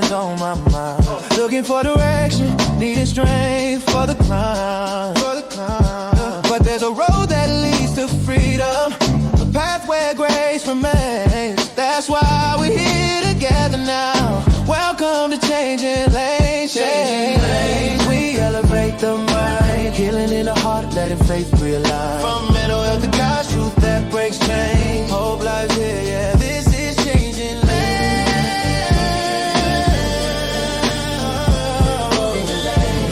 questions on my mind. Looking for direction, needing strength for the climb. But there's a road that leads to freedom, a path where grace remains. That's why we're here together now. Welcome to Changing Lanes. We elevate the mind, healing in the heart, letting faith realize. From mental health to God's truth that breaks chains. Hope lies here, yeah. This is Changing Lanes.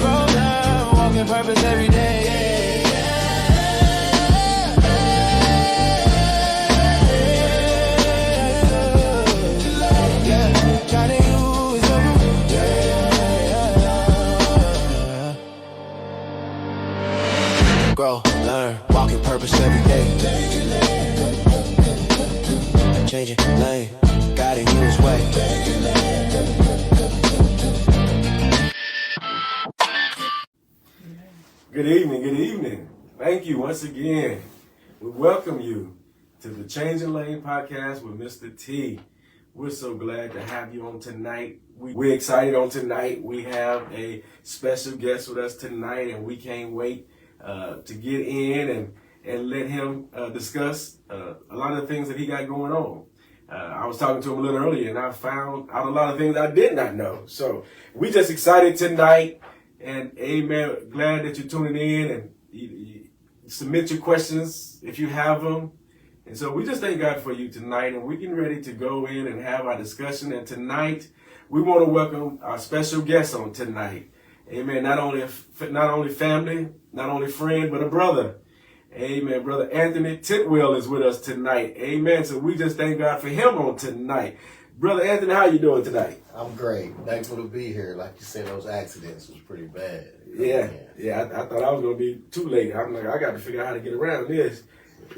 Grow down, walking purpose every day. Grow, learn, walking purpose every day. Changing lane, guiding you his way. Good evening. Thank you once again. We welcome you to the Changing Lane podcast with Mr. T. We're so glad to have you on tonight. We're excited on tonight. We have a special guest with us tonight, and we can't wait to get in and let him discuss a lot of the things that he got going on. I was talking to him a little earlier, and I found out a lot of things I did not know. So we just excited tonight, and amen, glad that you're tuning in, and you submit your questions if you have them. And so we just thank God for you tonight, and we're getting ready to go in and have our discussion. And tonight, we want to welcome our special guest on tonight. Amen. Not only family, not only friend, but a brother. Amen. Brother Anthony Tidwell is with us tonight. Amen. So we just thank God for him on tonight. Brother Anthony, how you doing tonight? I'm great. Thankful to be here. Like you said, those accidents was pretty bad. Yeah. I thought I was going to be too late. I'm like, I got to figure out how to get around this.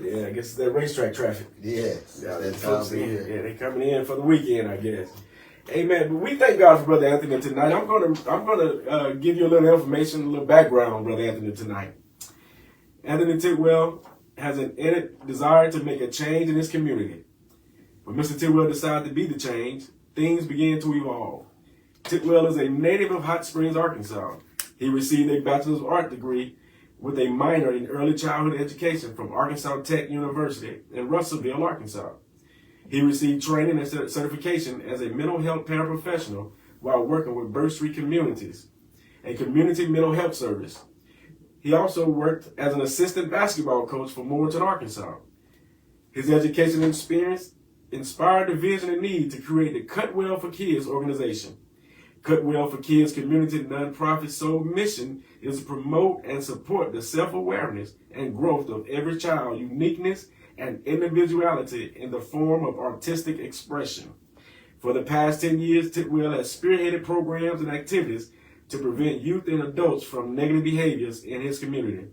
Yeah, I guess it's that racetrack traffic. Yes. Yeah, that time of year. Yeah, they coming in for the weekend, I guess. Amen. But we thank God for Brother Anthony tonight. I'm gonna give you a little information, a little background on Brother Anthony tonight. Anthony Tidwell has an innate desire to make a change in his community. When Mr. Tidwell decided to be the change, things began to evolve. Tidwell is a native of Hot Springs, Arkansas. He received a Bachelor's of Art degree with a minor in early childhood education from Arkansas Tech University in Russellville, Arkansas. He received training and certification as a mental health paraprofessional while working with Birch Street Communities, a community mental health service. He also worked as an assistant basketball coach for Morton, Arkansas. His education experience inspired the vision and need to create the Cut Well for Kids organization. Cut Well for Kids community nonprofit sole mission is to promote and support the self-awareness and growth of every child's uniqueness and individuality in the form of artistic expression. For the past 10 years, Tidwell has spearheaded programs and activities to prevent youth and adults from negative behaviors in his community.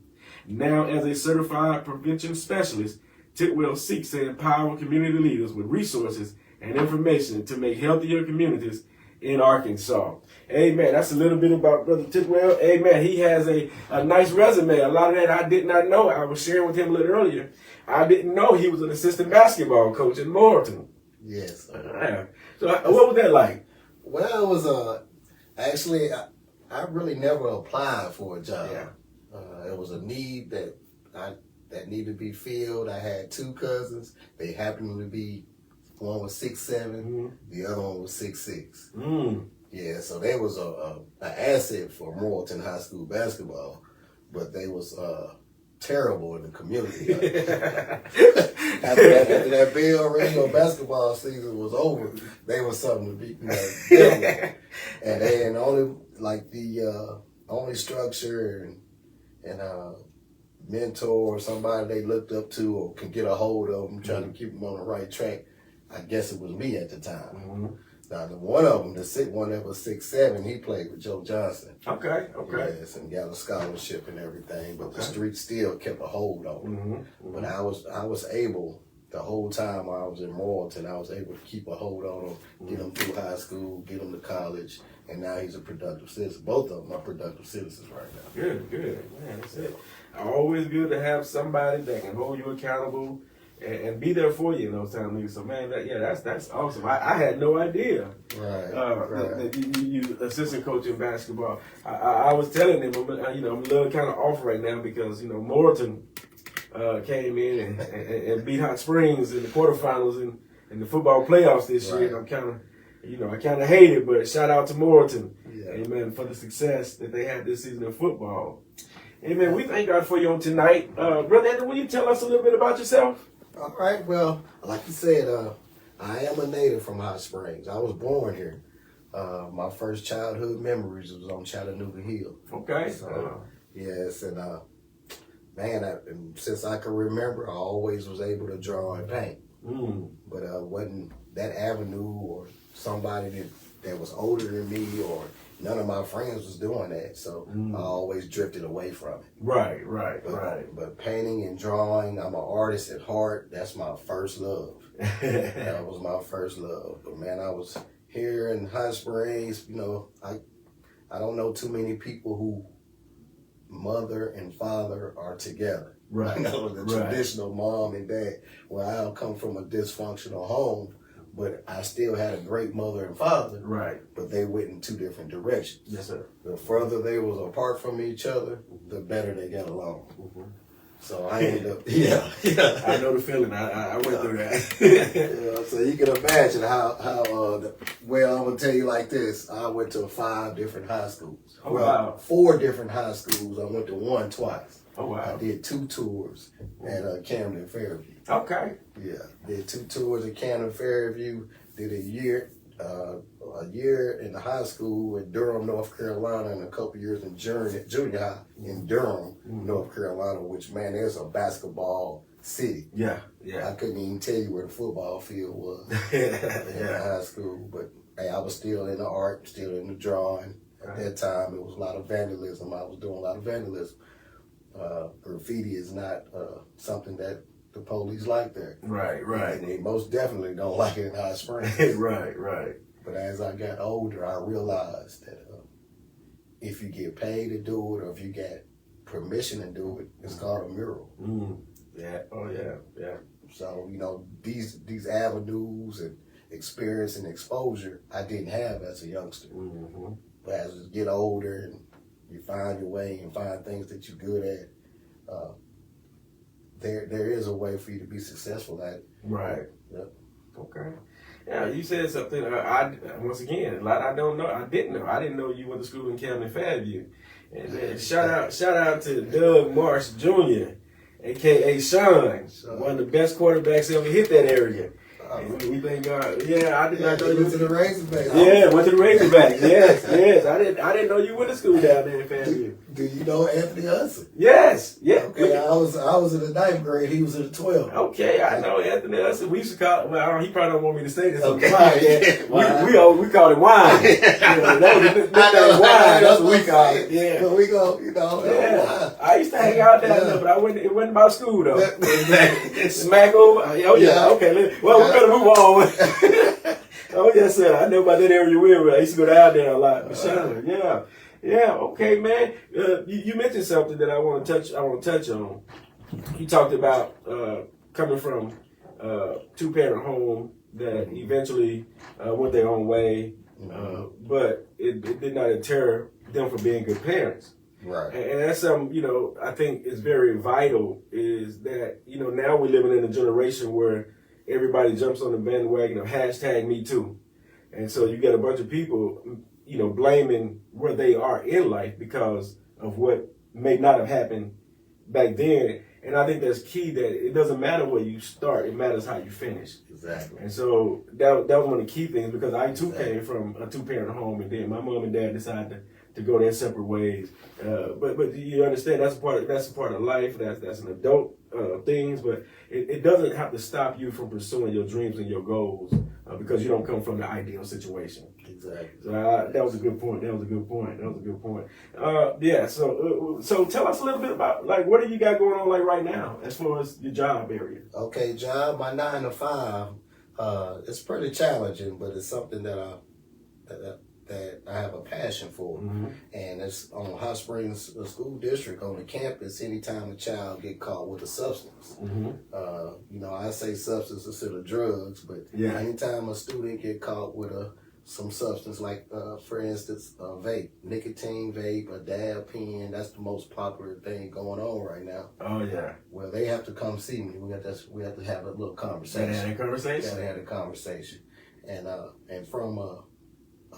Now, as a certified prevention specialist, Tidwell seeks to empower community leaders with resources and information to make healthier communities in Arkansas. Amen. That's a little bit about Brother Tidwell. Amen. He has a nice resume. A lot of that I did not know. I was sharing with him a little earlier. I didn't know he was an assistant basketball coach in Morton. Yes. So what was that like? Well, it was actually I really never applied for a job. Yeah. It was a need that needed to be filled. I had two cousins. They happened to be, one was 6'7", the other one was 6'6". Yeah, so they was an asset for Morton High School basketball, but they was terrible in the community. after that bell rang, basketball season was over, they was something to be dealt and then only structure and mentor or somebody they looked up to or can get a hold of them, trying to keep them on the right track. I guess it was me at the time. Now, one of them, the one that was 6'7", he played with Joe Johnson. Okay. Yes, and got a scholarship and everything, but the street still kept a hold on him. But I was able, the whole time I was in Morton, I was able to keep a hold on him, get him through high school, get him to college, and now he's a productive citizen. Both of them are productive citizens right now. Good. Man, that's it. Always good to have somebody that can hold you accountable and be there for you in those time of need. So man, that's awesome. I had no idea. Right. That you assistant coach in basketball. I was telling him, I'm a little kind of off right now because Morton came in and beat Hot Springs in the quarterfinals in the football playoffs this year. And I'm kind of, I kind of hate it, but shout out to Morton, amen, for the success that they had this season in football. Amen. We thank God for you on tonight. Brother Andrew, will you tell us a little bit about yourself? All right. Well, like you said, I am a native from Hot Springs. I was born here. My first childhood memories was on Chattanooga Hill. Okay. So, yes, and and since I can remember, I always was able to draw and paint. But wasn't that avenue or somebody that was older than me, or none of my friends was doing that, so I always drifted away from it. Right. But painting and drawing, I'm an artist at heart. That's my first love. That was my first love. But man, I was here in Hot Springs. I don't know too many people who mother and father are together. Right. The traditional mom and dad. Well, I don't come from a dysfunctional home, but I still had a great mother and father. Right. But they went in two different directions. Yes, sir. The further they was apart from each other, the better they got along. So I ended up, I know the feeling. I went through that. So you can imagine how well, I'm going to tell you like this. I went to 5 different high schools. Oh, wow. 4 different high schools. I went to one twice. Oh, wow. I did 2 tours at Camden Fairview. Okay. Yeah. Did 2 tours at Camden Fairview. Did a year in the high school in Durham, North Carolina, and a couple years in junior high in Durham, North Carolina, which, man, there's a basketball city. Yeah. I couldn't even tell you where the football field was in high school. But hey, I was still in the art, still in the drawing. At that time, it was a lot of vandalism. I was doing a lot of vandalism. Graffiti is not something that the police like there. Right. And they most definitely don't like it in Hot Springs. Right. But as I got older, I realized that if you get paid to do it, or if you get permission to do it, it's called a mural. Yeah. Oh yeah. So these avenues and experience and exposure I didn't have as a youngster. But as you get older and you find your way and find things that you're good at, there is a way for you to be successful at it. Right. Yep. Okay. Yeah, you said something. Once again, like I don't know. I didn't know you went to school in Camden Fairview. And then shout out to Doug Marsh Jr., aka Sean, one of the best quarterbacks ever hit that area. And we thank God. Yeah, I did not know you went to the Razorbacks. Yeah, went to the Razorbacks. Yes. I didn't know you went to school down there in Fairview. Do you know Anthony Hudson? Yes. Yeah. Okay, I was in the 9th grade. He was in the 12th. Okay, I know Anthony Hudson. We used to call. Well, he probably don't want me to say this. Okay. We call it wine. That was wine. That's what we call it. Yeah. But we go, Yeah. I used to hang out down there, but it wasn't about school though. Smack over. Oh yeah. Okay. Well, we're gonna move on. Oh yes, sir. I know about that area where I used to go down there a lot. Yeah. Okay, man. You mentioned something that I want to touch on. You talked about coming from 2-parent home that eventually went their own way, but it did not deter them from being good parents. Right. And that's something, I think is very vital, is that, now we're living in a generation where everybody jumps on the bandwagon of #MeToo. And so you get a bunch of people, blaming where they are in life because of what may not have happened back then. And I think that's key, that it doesn't matter where you start, it matters how you finish. Exactly. And so that was one of the key things, because I too came from a 2-parent home, and then my mom and dad decided to go their separate ways. But you understand that's a part of life. That's an adult things, but it doesn't have to stop you from pursuing your dreams and your goals because you don't come from the ideal situation. Exactly. So that was a good point. Yeah. So tell us a little bit about what do you got going on right now as far as your job area? Okay, job. My 9 to 5. It's pretty challenging, but it's something that I have a passion passion for. And it's on Hot Springs School District on the campus. Anytime a child get caught with a substance, I say substance instead of drugs, but anytime a student get caught with some substance, like for instance, a vape, nicotine vape, a dab pen, that's the most popular thing going on right now. Oh yeah. Well, they have to come see me. We have to have a little conversation. Gotta have a conversation. And from a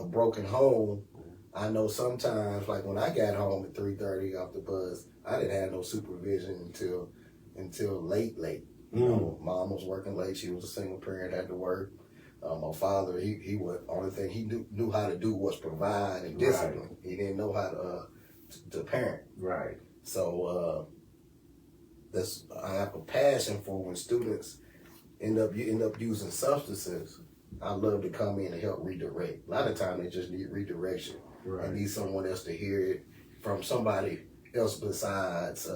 broken home, I know sometimes, like when I got home at 3:30 off the bus, I didn't have no supervision until late. You know, mom was working late. She was a single parent, had to work. My father, he would, only thing he knew how to do was provide and discipline. Right. He didn't know how to parent. Right. So I have a passion for when students end up using substances. I love to come in and help redirect. A lot of times they just need redirection. Right. I need someone else to hear it from somebody else besides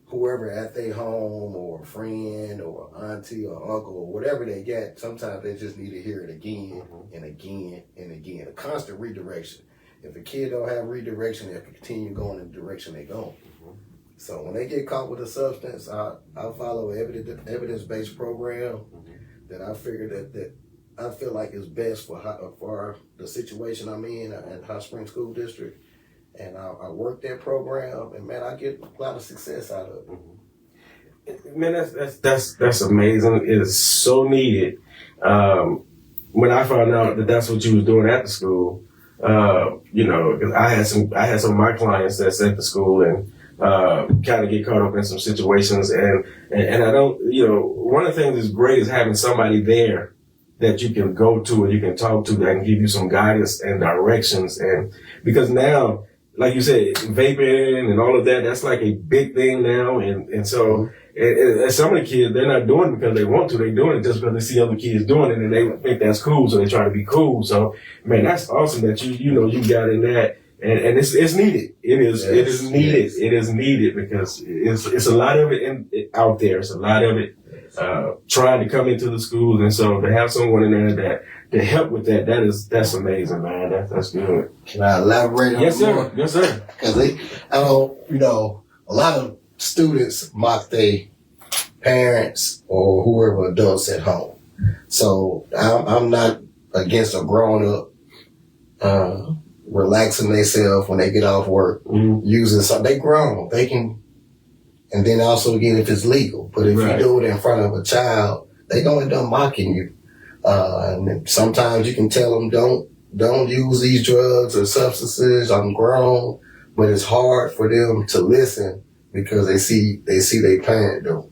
whoever at their home, or a friend or auntie or uncle or whatever they get. Sometimes they just need to hear it again and again and again. A constant redirection. If a kid don't have redirection, they'll continue going in the direction they're going. So when they get caught with a substance, I follow an evidence-based program that I figure that I feel like is best for the situation I'm in at Hot Springs School District. And I work that program, and man, I get a lot of success out of it. Man, that's amazing. It is so needed. When I found out that that's what you was doing at the school, because I had some of my clients that's at the school and kind of get caught up in some situations, and I don't, one of the things that's great is having somebody there that you can go to and you can talk to that can give you some guidance and directions, and because now, like you said, vaping and all of that, that's like a big thing now. And so and some of the kids, they're not doing it because they want to. They're doing it just because they see other kids doing it and they think that's cool. So they try to be cool. So, man, that's awesome that you got in that. And it's needed. It is needed. Yes. It is needed because it's a lot of it out there. It's a lot of it trying to come into the schools. And so to have someone in there that to help with that's amazing, man. That's good. Can I elaborate on Yes, sir. more? Yes, sir. Because a lot of students mock their parents or whoever adults at home. So I'm not against a grown up relaxing themselves when they get off work, using something. They grown, they can, and then also again if it's legal. But if you do it in front of a child, they gonna end up mocking you. And sometimes you can tell them don't use these drugs or substances. I'm grown, but it's hard for them to listen because they see their parent do,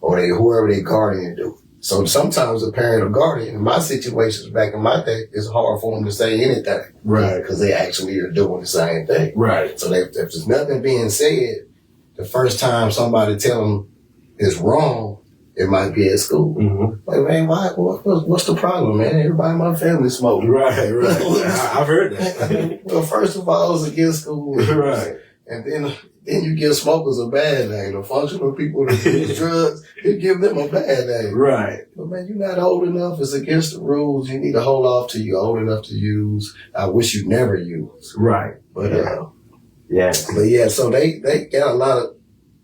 or whoever their guardian do. So sometimes a parent or guardian, in my situations back in my day, it's hard for them to say anything, right? Because they actually are doing the same thing, right? So if there's nothing being said, the first time somebody tell them it's wrong, it might be at school. Like, man, what's the problem, man? Everybody in my family smoking. Right. I've heard that. Well, first of all, it's against school. Right. And then you give smokers a bad name. The functional people that use drugs, you give them a bad name. Right. But man, you're not old enough. It's against the rules. You need to hold off till you're old enough to use. I wish you never used. Right. But But yeah, so they got a lot of,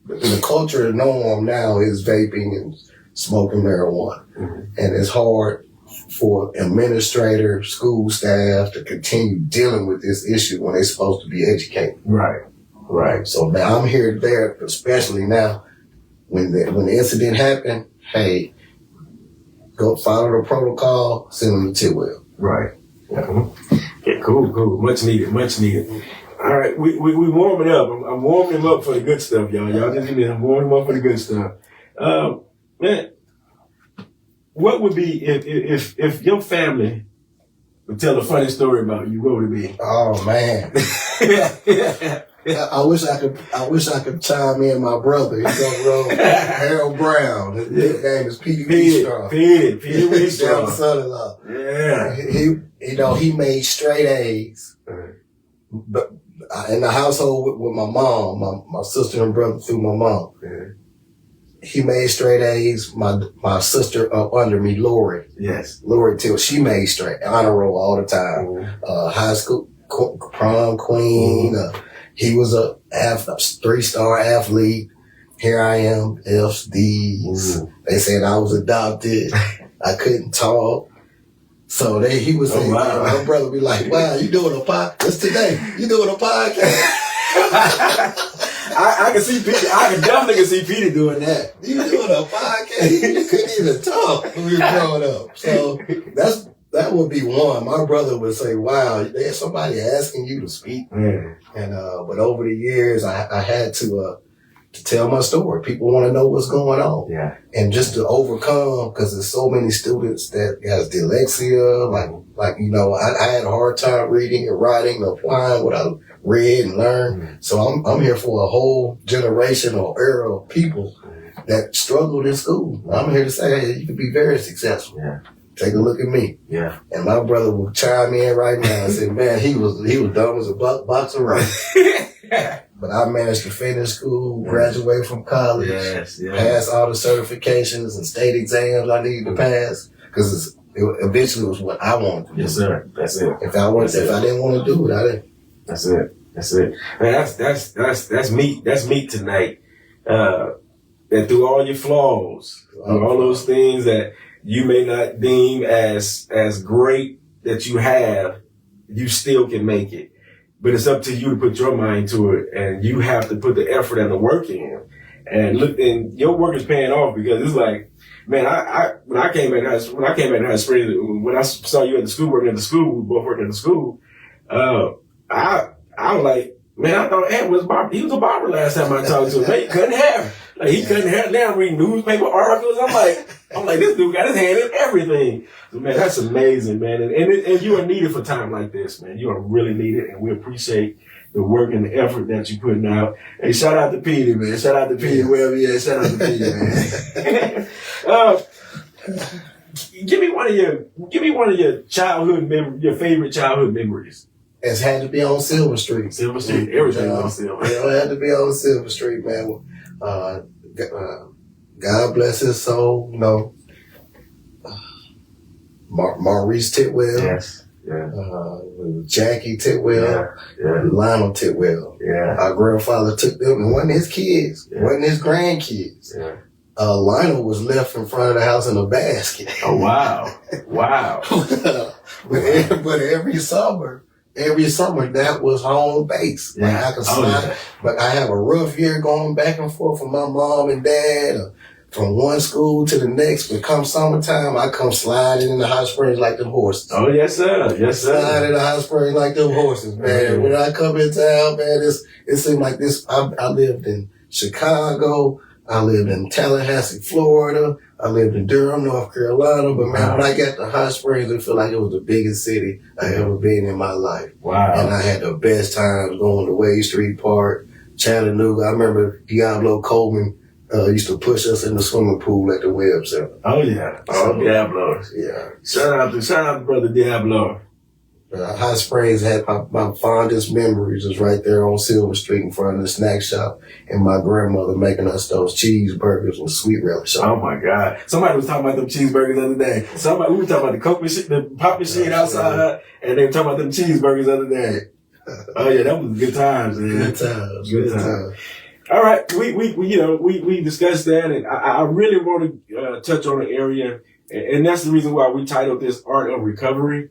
the culture norm now is vaping and smoking marijuana. And it's hard for administrators, school staff to continue dealing with this issue when they're supposed to be educated. Right. So now I'm here there, especially now when the incident happened. Hey, go follow the protocol. Send them to Tidwell. Right. Yeah, cool. Much needed. All right, we warming up. I'm warming him up for the good stuff, y'all. Y'all just need to warm him up for the good stuff. Man, what would be if your family would tell a funny story about you? What would it be? Oh man. I wish I could chime in. My brother, he's on the road. Harold Brown. His nickname is Petey Weestrong. Petey Weestrong. Son-in-law. Yeah. He made straight A's. But in the household with my mom, my sister and brother through my mom. He made straight A's. My sister up under me, Lori. Yes. Lori Till, she made straight honor roll all the time. High school prom queen. He was a 3-star athlete. Here I am, F's, D's. They said I was adopted. I couldn't talk. So he was saying, my brother be like, wow, you doing a podcast? Just today, you doing a podcast? I can see Peter. I can definitely see Peter doing that. You doing a podcast? You couldn't even talk when we were growing up. So that would be one. My brother would say, wow, there's somebody asking you to speak. Mm. And but over the years, I had to tell my story. People want to know what's going on. Yeah. And just to overcome, because there's so many students that has dyslexia, like I had a hard time reading and writing and applying what I read and learned. Mm-hmm. So I'm here for a whole generation or era of people that struggled in school. I'm here to say, hey, you can be very successful. Yeah. Take a look at me. Yeah. And my brother will chime in right now and say, man, he was dumb as a box of rice. But I managed to finish school, graduate from college, pass all the certifications and state exams I needed to pass, because eventually it was what I wanted to do. Yes, sir. That's it. If I didn't want to do it, I didn't. That's it. Man, that's meat. That's meat tonight. And through all your flaws, all those things that you may not deem as great that you have, you still can make it. But it's up to you to put your mind to it, and you have to put the effort and the work in. And look, and your work is paying off, because it's like, man, when I came back to High Springs, when I saw you at the school, working at the school, we both working at the school, I was like, man, I thought Ant was he was a barber last time I talked to him. Man, he couldn't have. Like, he couldn't have. Now I'm reading newspaper articles. I'm like, this dude got his hand in everything. So, man, that's amazing, man. And you are needed for time like this, man. You are really needed, and we appreciate the work and the effort that you're putting out. Hey, shout out to Petey, man. Shout out to Petey, wherever you at. Shout out to Petey, man. Give me one of your childhood your favorite childhood memories. It's had to be on Silver Street. Silver Street, everything on Silver. It had to be on Silver Street, man. God bless his soul, Maurice Tidwell. Yes. Yeah. Jackie Tidwell. Yeah. Lionel Tidwell. Yeah. Our grandfather took them. It wasn't his kids. It wasn't his grandkids. Yeah. Lionel was left in front of the house in a basket. Oh, wow. Wow. but every summer, that was home base. Yeah. Like I could slide, but I have a rough year going back and forth with my mom and dad, from one school to the next. But come summertime, I come sliding in the hot springs like them horses. Oh, yes, sir. Yes, sir. Sliding in the hot springs like them horses, man. Mm-hmm. When I come in town, man, it seemed like this. I lived in Chicago. I lived in Tallahassee, Florida. I lived in Durham, North Carolina. But man, when I got to Hot Springs, it felt like it was the biggest city I ever been in my life. Wow. And I had the best times going to Wade Street Park, Chattanooga. I remember Diablo Coleman used to push us in the swimming pool at the Webb Center. Oh, yeah. Oh, Diablo. Yeah. Shout out to brother Diablo. Hot Springs had my fondest memories is right there on Silver Street in front of the snack shop, and my grandmother making us those cheeseburgers with sweet relish. Oh my God! Somebody was talking about them cheeseburgers the other day. We were talking about the Coke machine, the pop machine outside, and they were talking about them cheeseburgers the other day. Oh yeah, that was good times, man. Good times. All right, we discussed that, and I really want to touch on an area, and that's the reason why we titled this "Art of Recovery."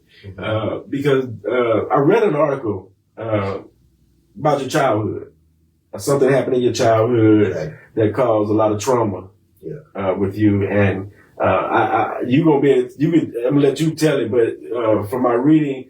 Because I read an article about your childhood. Something happened in your childhood that caused a lot of trauma with you, and I'm gonna let you tell it. But from my reading,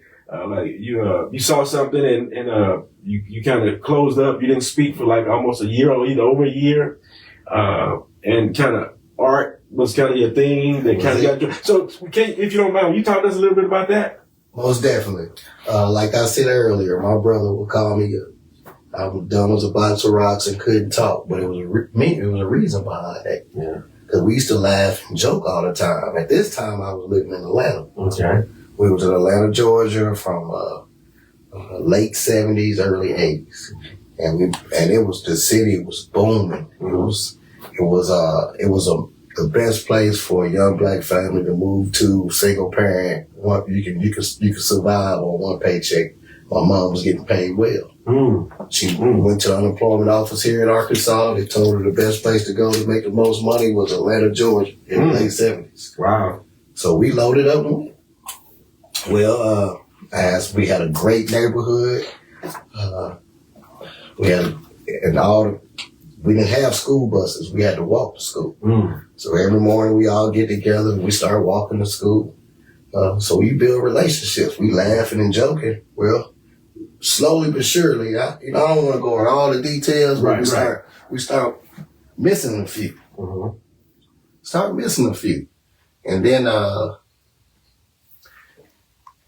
you saw something and you kind of closed up. You didn't speak for like almost a year or either over a year, and kind of art was kind of your thing that kind of got you. So, if you don't mind, will you talk to us a little bit about that? Most definitely. Like I said earlier, my brother would call me I was dumb as a box of rocks and couldn't talk, but it was a reason behind that. Yeah. Cause we used to laugh and joke all the time. At this time, I was living in Atlanta. Okay. We was in Atlanta, Georgia from, late 70s, early 80s. And the city was booming. It was the best place for a young black family to move to, single parent. You can survive on one paycheck My mom was getting paid well. She went to the unemployment office here in Arkansas. They told her the best place to go to make the most money was Atlanta, Georgia in the late 70s. Wow. So we loaded up and went. Well, as we had a great neighborhood, we didn't have school buses. We had to walk to school. So every morning we all get together and we start walking to school. So we build relationships. We laughing and joking. Well, slowly but surely, I don't want to go into all the details, but we start missing a few. Start missing a few. And then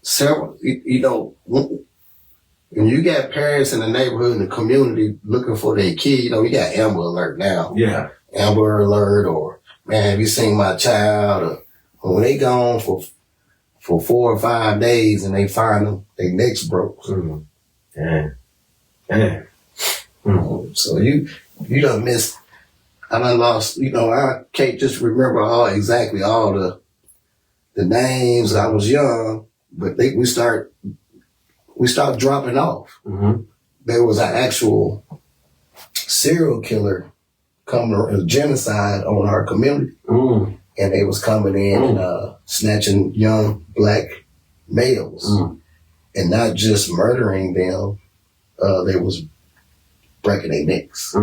several, when you got parents in the neighborhood and the community looking for their kid, you got Amber Alert now. Yeah. Amber Alert, or, man, have you seen my child? Or when they gone for 4 or 5 days and they find them, they necks broke. So you done missed, I done lost, I can't just remember exactly all the names. I was young, but we start dropping off. There was an actual serial killer a genocide on our community. And they was coming in and snatching young black males and not just murdering them, they was breaking their necks.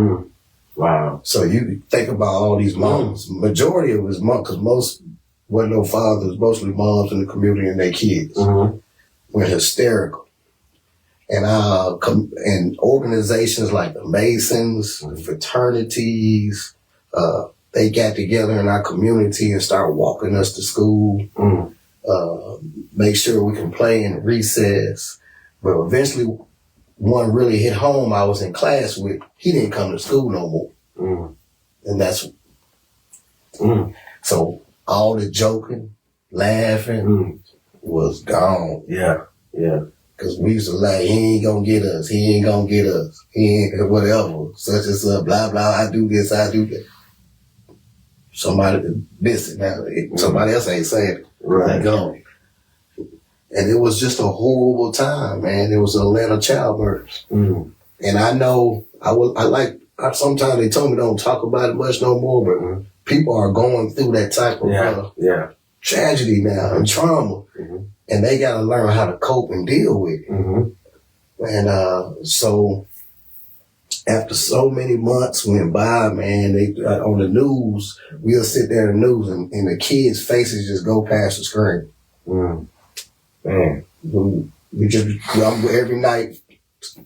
Wow. So you think about all these moms. Majority of it was moms, because most wasn't no fathers, mostly moms in the community and their kids were hysterical. And and organizations like the Masons, the fraternities, they got together in our community and started walking us to school, make sure we can play in recess. But eventually, one really hit home. I was in class with, he didn't come to school no more. And that's, so all the joking, laughing was gone. Yeah. Cause we used to laugh, he ain't gonna get us, he ain't gonna get us, he ain't whatever, such and such, blah, blah, I do this, I do that. Somebody missing now, somebody else ain't saying it. Right. Gone. And it was just a horrible time, man. It was Atlanta child murders. And I know, sometimes they told me don't talk about it much no more, but people are going through that type of tragedy now and trauma. And they got to learn how to cope and deal with it. And so after so many months went by, man, they on the news, we'll sit there in the news and the kids' faces just go past the screen. Man, we just, every night,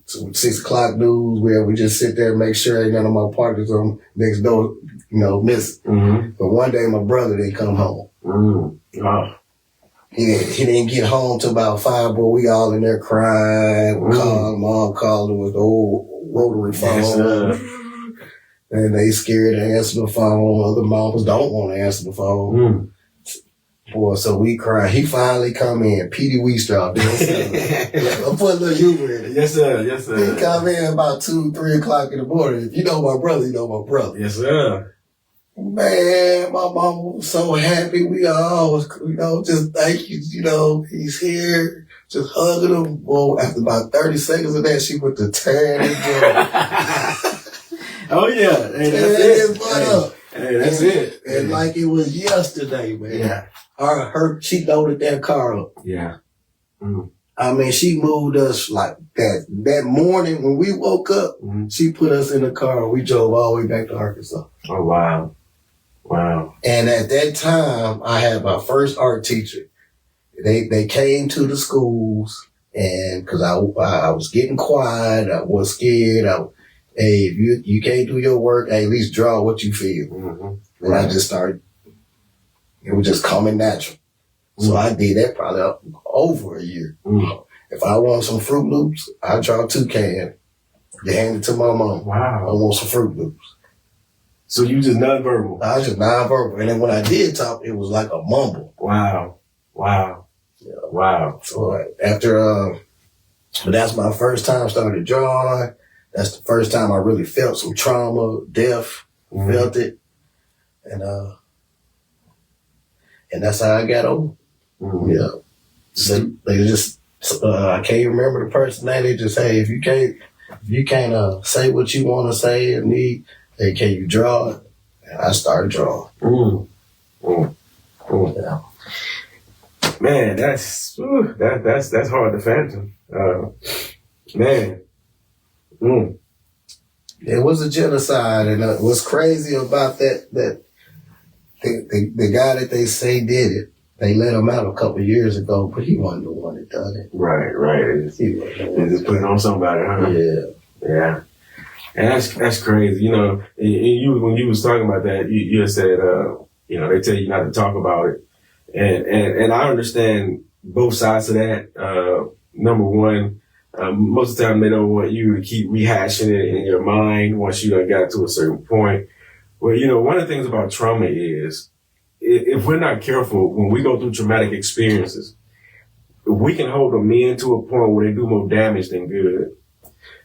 6 o'clock news, where we just sit there and make sure ain't none of my partners on next door, missing. But one day my brother didn't come home. He didn't get home till about 5, but we all in there crying. Mom called him with the old rotary phone. And they scared to answer the phone. Other moms don't want to answer the phone. Boy, so we cried. He finally come in. Petey Weestraw. I put a little humor in it. Yes, sir. He come in about 2, 3 o'clock in the morning. If you know my brother, you know my brother. Yes, sir. Man, my mama was so happy. We all was, just thank you, he's here. Just hugging him. Well, after about 30 seconds of that, she went to tearing his butt. Oh, yeah. Hey, that's it. Hey, that's it. And like it was yesterday, man. Yeah. She loaded that car up. Yeah. I mean, she moved us like that. That morning when we woke up, she put us in the car and we drove all the way back to Arkansas. Oh, wow. Wow. And at that time, I had my first art teacher. They came to the schools, and because I was getting quiet, I was scared. Hey, if you can't do your work, hey, at least draw what you feel. And I just started. It was just coming natural. So I did that probably over a year. If I want some Fruit Loops, I draw 2 cans. You hand it to my mom. Wow. I want some Fruit Loops. So you just nonverbal? I was just nonverbal. And then when I did talk, it was like a mumble. Wow. Yeah. Wow. So after, but that's my first time started drawing. That's the first time I really felt some trauma, death, felt it. And that's how I got over. Yeah. So they just I can't remember the person's name. They just say, if you can't say what you want to say and need, hey, can you draw it? And I started drawing. Yeah. Man, that's hard to fathom. Man. It was a genocide, and what's crazy about that the guy that they say did it, they let him out a couple of years ago, but he wasn't the one that done it. Right. They just put it on somebody, huh? Yeah. And that's crazy. You know, when you was talking about that, you said, you know, they tell you not to talk about it. And I understand both sides of that. Number one, most of the time they don't want you to keep rehashing it in your mind once you done got to a certain point. Well, you know, one of the things about trauma is if we're not careful, when we go through traumatic experiences, we can hold them in to a point where they do more damage than good.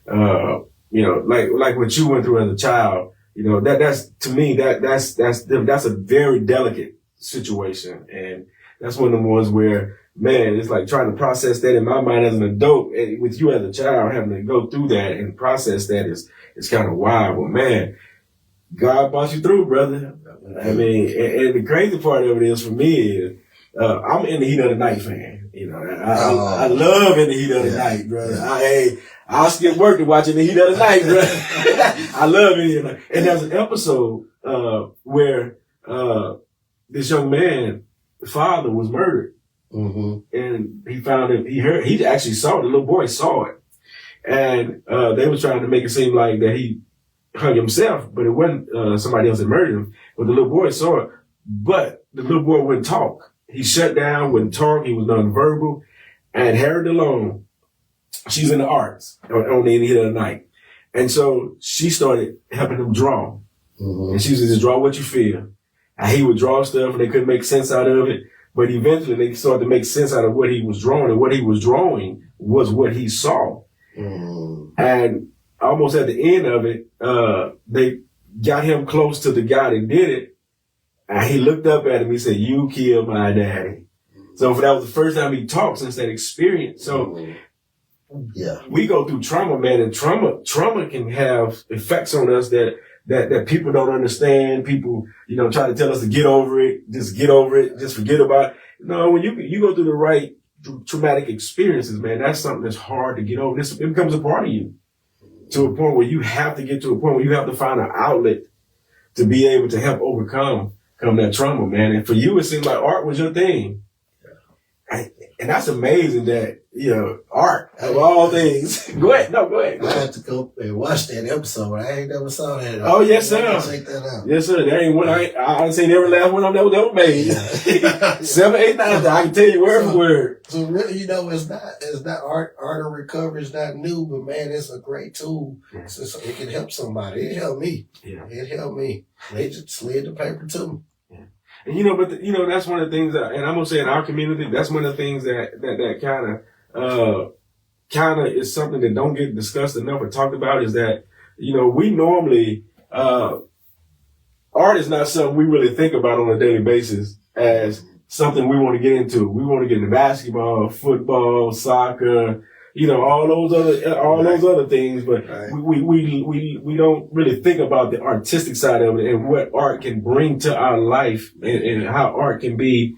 You know, like what you went through as a child, you know, that's to me, that's a very delicate situation. And that's one of the ones where, man, it's like trying to process that in my mind as an adult, and with you as a child having to go through that and process that is kind of wild. But man, God brought you through, brother. I mean, and the crazy part of it is for me is, I'm in the heat of the night fan. You know, I love in the heat of the night, brother. I'll skip work to watch in the heat of the night, brother. I love it. And there's an episode, where, this young man, the father was murdered. And he found it, he actually saw it, the little boy saw it. And, they were trying to make it seem like that he hung himself, but it wasn't, somebody else that murdered him. But the little boy saw it, but the little boy wouldn't talk. He shut down, wouldn't talk, he was nonverbal. And Harriet Delone, she's in the arts on the heat of the night. And so she started helping him draw. And she was just draw what you feel. And he would draw stuff and they couldn't make sense out of it. But eventually they started to make sense out of what he was drawing, and what he was drawing was what he saw. And almost at the end of it, they got him close to the guy that did it. And he looked up at him. He said, "You killed my daddy." So that was the first time he talked since that experience. So we go through trauma, man, and trauma can have effects on us that people don't understand. People, you know, try to tell us to get over it, just forget about it. No, when you go through the right traumatic experiences, man, that's something that's hard to get over. It becomes a part of you to a point where you have to get to a point where you have to find an outlet to be able to help overcome that trauma, man. And for you, it seemed like art was your thing. And that's amazing that, you know, art of all things. Go ahead. I had to go and watch that episode. I ain't never saw that. Oh, yes, sir. Check that out. Yes, sir. There ain't one. I seen every last one of them that was made. 7, 8, 9. I can tell you word for word. So really, you know, it's not art of recovery is not new, but man, it's a great tool. So it can help somebody. It helped me. Yeah. It helped me. They just slid the paper to me. And you know, but that's one of the things that, and I'm gonna say in our community, that's one of the things that kind of is something that don't get discussed enough or talked about, is that, you know, we normally, art is not something we really think about on a daily basis as something we want to get into. We want to get into basketball, football, soccer, you know, all those other things, but we don't really think about the artistic side of it and what art can bring to our life, and how art can be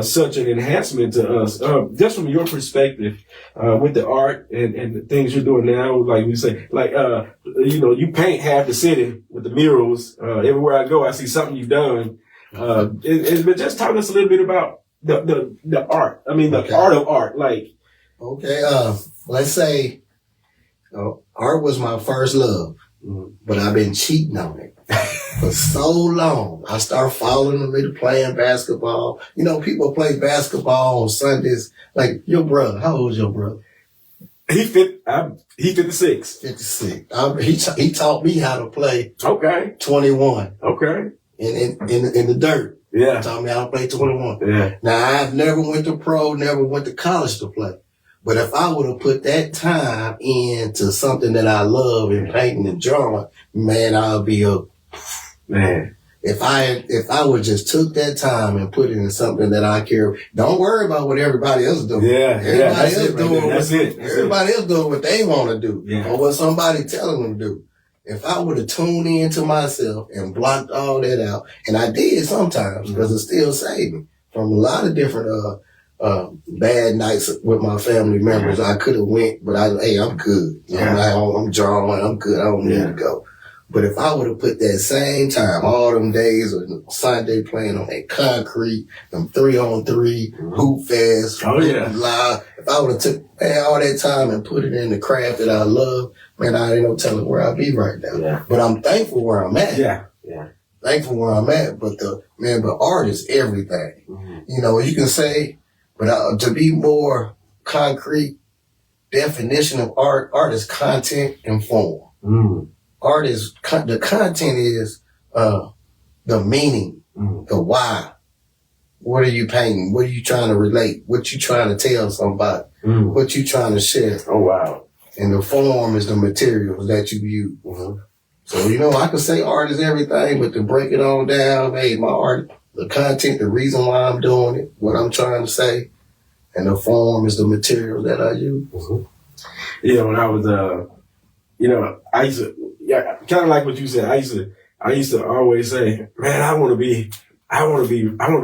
such an enhancement to us. Just from your perspective, with the art and the things you're doing now, like we say, like you know, you paint half the city with the murals. Everywhere I go, I see something you've done. But just talk to us a little bit about the art. I mean, the art of art, like. Okay, let's say art was my first love, but I've been cheating on it for so long. I started following me to playing basketball. You know, people play basketball on Sundays. Like your brother, how old is your brother? He 56. 56. He taught me how to play. Okay. 21. Okay. In the dirt. Yeah. He taught me how to play 21. Yeah. Now I've never went to pro, never went to college to play. But if I would have put that time into something that I love in painting and drawing, man, I'll be a... Man, If I would just took that time and put it in something that I care, don't worry about what everybody else is doing. Everybody else doing everybody else doing what they want to do, or what somebody telling them to do. If I would have tuned into myself and blocked all that out, and I did sometimes because it still saved me from a lot of different bad nights with my family members. I could have went, but I'm good. I'm drawing. I'm good. I don't need to go. But if I would have put that same time, all them days of Sunday playing on that concrete, them 3-on-3, hoop fast, live, if I would have took all that time and put it in the craft that I love, man, I ain't no telling where I'd be right now. Yeah. But I'm thankful where I'm at. Yeah. Thankful where I'm at. But art is everything. You know, you can say, but to be more concrete definition of art is content and form. Art is, the content is, the meaning, the why. What are you painting? What are you trying to relate? What you trying to tell somebody? What you trying to share? Oh, wow. And the form is the materials that you use. So, you know, I could say art is everything, but to break it on down, hey, my art, the content, the reason why I'm doing it, what I'm trying to say, and the form is the material that I use. Yeah, when I was, I used to, kind of like what you said. I used to always say, man, I want to be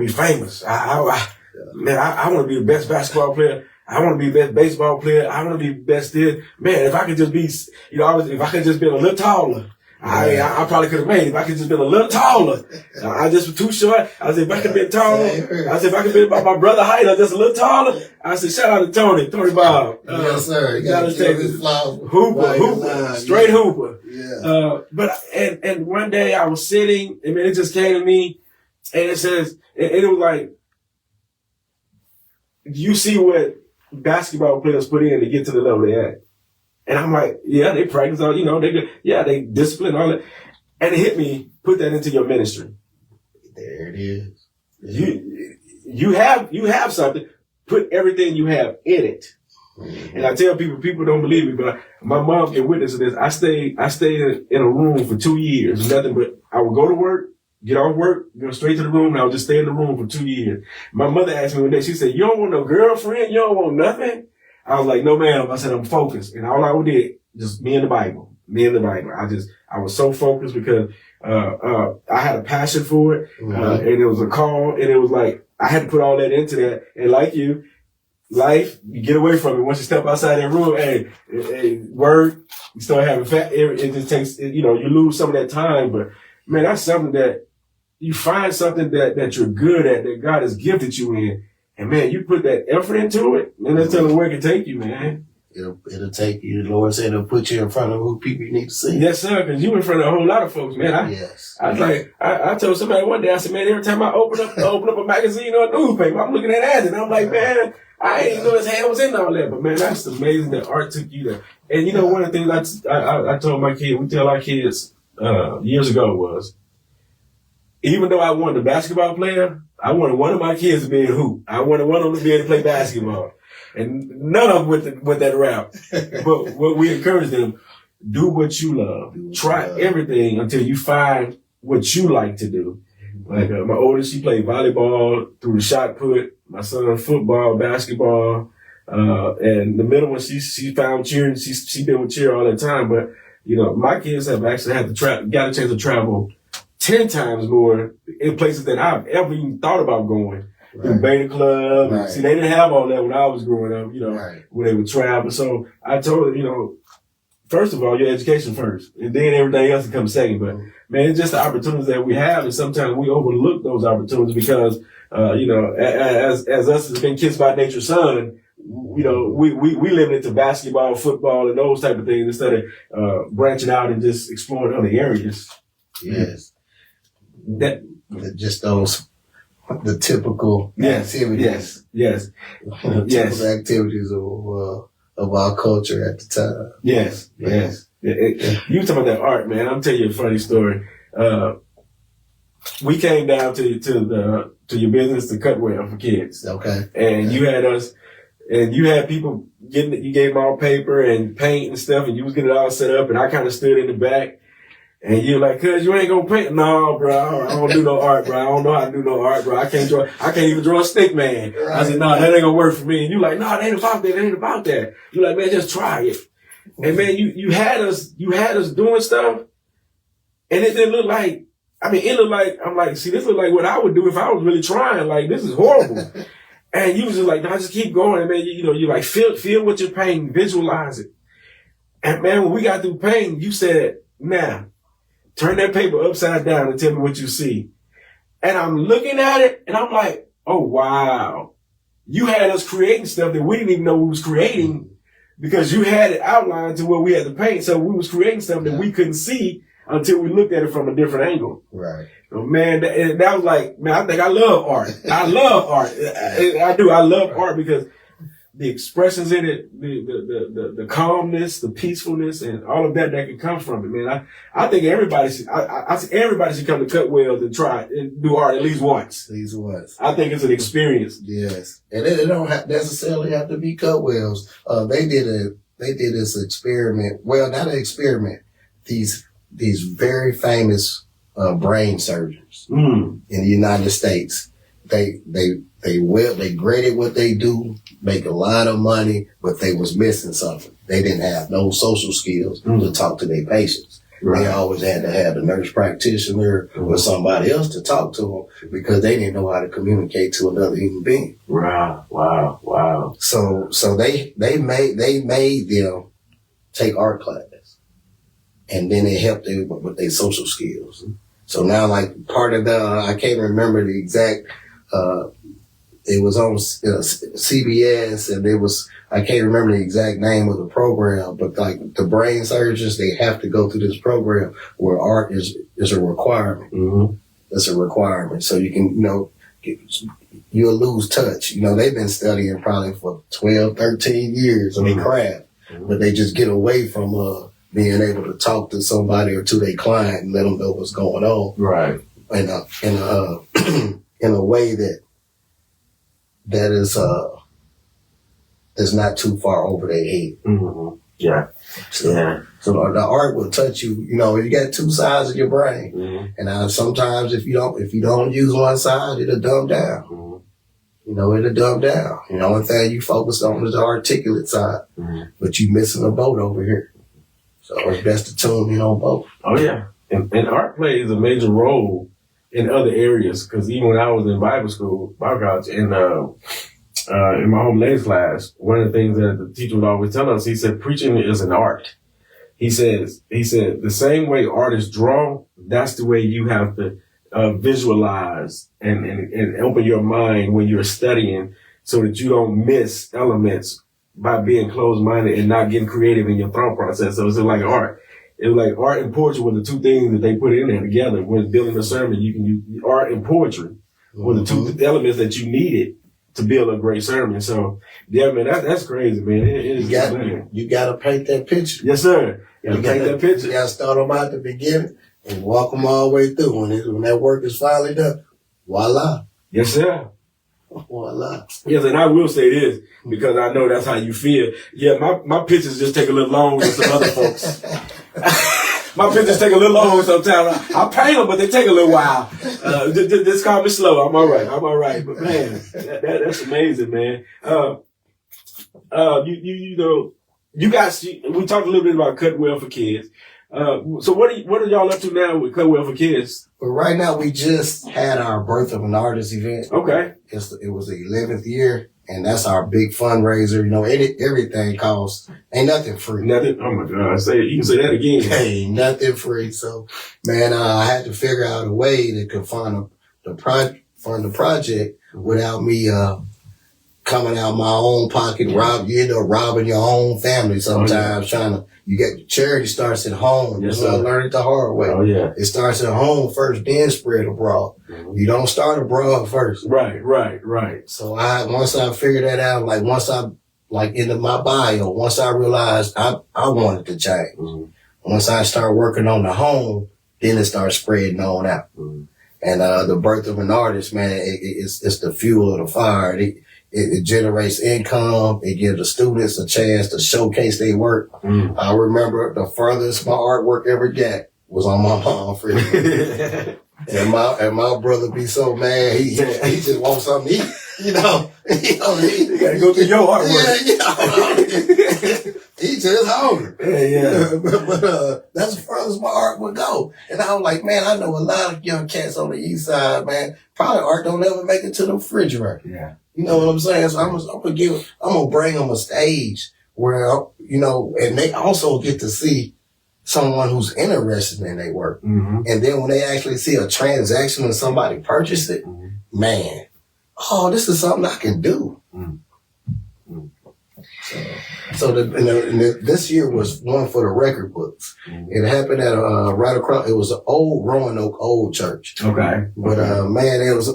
famous. I want to be the best basketball player. I want to be the best baseball player. I want to be the best this. Man, if I could just be, if I could just be a little taller, I probably could have made it. If I could just been a little taller. I just was too short. I said, if I could be taller, I said, if I could be about my brother height or just a little taller, I said, shout out to Tony Bob. Yes, sir. You gotta take this Hooper, straight Hooper. Yeah. And one day I was sitting, and man, it just came to me, and it says, and it was like, you see what basketball players put in to get to the level they're at. And I'm like, yeah, they practice all, they discipline all that. And it hit me, put that into your ministry. There it is. You have something, put everything you have in it. And I tell people don't believe me, but my mom can witness to this. I stayed in a room for 2 years, nothing but I would go to work, get off work, go straight to the room, and I would just stay in the room for 2 years. My mother asked me one day, she said, you don't want no girlfriend? You don't want nothing? I was like, no, ma'am. I said, I'm focused. And all I did, just me and the Bible. I was so focused because, I had a passion for it. And it was a call, and it was like, I had to put all that into that. And like you get away from it. Once you step outside that room, work, you start having it just takes, you lose some of that time. But man, that's something that you find something that you're good at, that God has gifted you in. And man, you put that effort into it, and let's tell them where it can take you, man. It'll take you. The Lord said it'll put you in front of who people you need to see. Yes, sir, because you in front of a whole lot of folks, man. I was like, I told somebody one day, I said, man, every time I open up a magazine or a newspaper, I'm looking at ads, and I'm like, man, I ain't know his hand was in all that. But man, that's amazing that art took you there. And one of the things I told my kids, we tell our kids years ago was, even though I wanted a basketball player, I wanted one of my kids to be a hoop. I wanted one of them to be able to play basketball. And none of them with that route. But what we encourage them, do what you love. Try everything until you find what you like to do. Like my oldest, she played volleyball through the shot put. My son, football, basketball. And the middle one, she found cheer. She been with cheer all the time. But, my kids have actually got a chance to travel 10 times more in places that I've ever even thought about going. Through Beta Club. Right. See, they didn't have all that when I was growing up, when they would travel. So I told them, first of all, your education first, and then everything else can come second. But man, it's just the opportunities that we have, and sometimes we overlook those opportunities because, as us as been kids by nature's son, we live into basketball, football, and those type of things instead of branching out and just exploring other areas. Yes. Just those, the typical activities. Yes. Typical activities of our culture at the time. Yes. You talking about that art, man. I'm telling you a funny story. We came down to your business to Cutwell for kids. Okay. And you had us, and you had people you gave them all paper and paint and stuff, and you was getting it all set up, and I kind of stood in the back. And you're like, cuz you ain't gonna paint. No, bro, I don't do no art, bro. I don't know how to do no art, bro. I can't even draw a stick man. Right. I said, no, that ain't gonna work for me. And you like, no, it ain't about that, it ain't about that. You like, man, just try it. And man, you had us doing stuff, and it didn't look like, it looked like, I'm like, see, this look like what I would do if I was really trying. Like, this is horrible. And you was just like, no, just keep going. And man, you like, feel what you're painting, visualize it. And man, when we got through painting, you said, now, turn that paper upside down and tell me what you see. And I'm looking at it, and I'm like, oh, wow. You had us creating stuff that we didn't even know we was creating because you had it outlined to where we had to paint. So we was creating stuff that we couldn't see until we looked at it from a different angle. Right. So man, that was like, man, I think I love art. I love art. I do. I love art because the expressions in it, the calmness, the peacefulness, and all of that can come from it, man. I think everybody should come to Cutwell's and try it and do art at least once. At least once. I think it's an experience. Yes. And it don't necessarily have to be Cutwell's. They did this experiment. Well, not an experiment. These very famous brain surgeons in the United States. They graded what they do, make a lot of money, but they was missing something. They didn't have no social skills to talk to their patients. Right. They always had to have a nurse practitioner or somebody else to talk to them because they didn't know how to communicate to another human being. Wow. So they made them take art class, and then it helped them with their social skills. So now, like, part of I can't remember the exact, it was on CBS, and I can't remember the exact name of the program, but like the brain surgeons, they have to go through this program where art is a requirement. Mm-hmm. It's a requirement. So you can, you'll lose touch. They've been studying probably for 12, 13 years of their craft, but they just get away from, being able to talk to somebody or to their client and let them know what's going on. Right. In a way that is not too far over their head. Mm-hmm. Yeah. So the art will touch you. You got two sides of your brain. Mm-hmm. And sometimes if you don't use one side, it'll dumb down. Mm-hmm. It'll dumb down. The only thing you focus on is the articulate side. Mm-hmm. But you missing a boat over here. So it's best to tune in on both. Oh, yeah. And art plays a major role in other areas, because even when I was in Bible college, in my home ladies class, one of the things that the teacher would always tell us, he said, preaching is an art. He said, the same way artists draw, that's the way you have to visualize and open your mind when you're studying so that you don't miss elements by being closed-minded and not getting creative in your thought process. So it's like art. It was like art and poetry were the two things that they put in there together. When building a sermon, you can use art and poetry were the two elements that you needed to build a great sermon. So, yeah, man, that's crazy, man. You got to paint that picture. Yes, sir. You got to paint that picture. You got to start them at the beginning and walk them all the way through. When that work is finally done, voila. Yes, sir. Voila. Yes, and I will say this, because I know that's how you feel. Yeah, my pictures just take a little longer than some other folks. My pictures take a little longer sometimes. I paint them, but they take a little while. Just call me slow. I'm all right. But man, that's amazing, man. You guys, we talked a little bit about Cutwell for Kids. So what are y'all up to now with Cutwell for Kids? Well, right now we just had our Birth of an Artist event. Okay. It was the 11th year, and that's our big fundraiser. Everything costs. Ain't nothing free. Nothing. Oh my God! You can say that again. Ain't nothing free. So, man, I had to figure out a way that could fund the project without me coming out my own pocket. You end up robbing your own family sometimes. You get charity starts at home. Yes, you learn it the hard way. Oh, yeah. It starts at home first, then spread abroad. Mm-hmm. You don't start abroad first. Right. So once I figured that out, once I into my bio, once I realized I wanted to change. Mm-hmm. Once I start working on the home, then it starts spreading on out. Mm-hmm. And the Birth of an Artist, man, it's the fuel of the fire. It generates income. It gives the students a chance to showcase their work. Mm. I remember the furthest my artwork ever got was on my mom's fridge. And my brother be so mad, he just wants something to eat, you know. You gotta go through your artwork. Yeah. He just hungry. Yeah. But that's as far as my art would go. And I was like, man, I know a lot of young cats on the east side, man. Probably art don't ever make it to the refrigerator. Yeah. You know what I'm saying? So I'm gonna bring them a stage where, you know, and they also get to see someone who's interested in their work. Mm-hmm. And then when they actually see a transaction and somebody purchased it, man, oh, this is something I can do. Mm-hmm. So this year was one for the record books. It happened at right across. It was an old Roanoke old church. Okay. But man, it was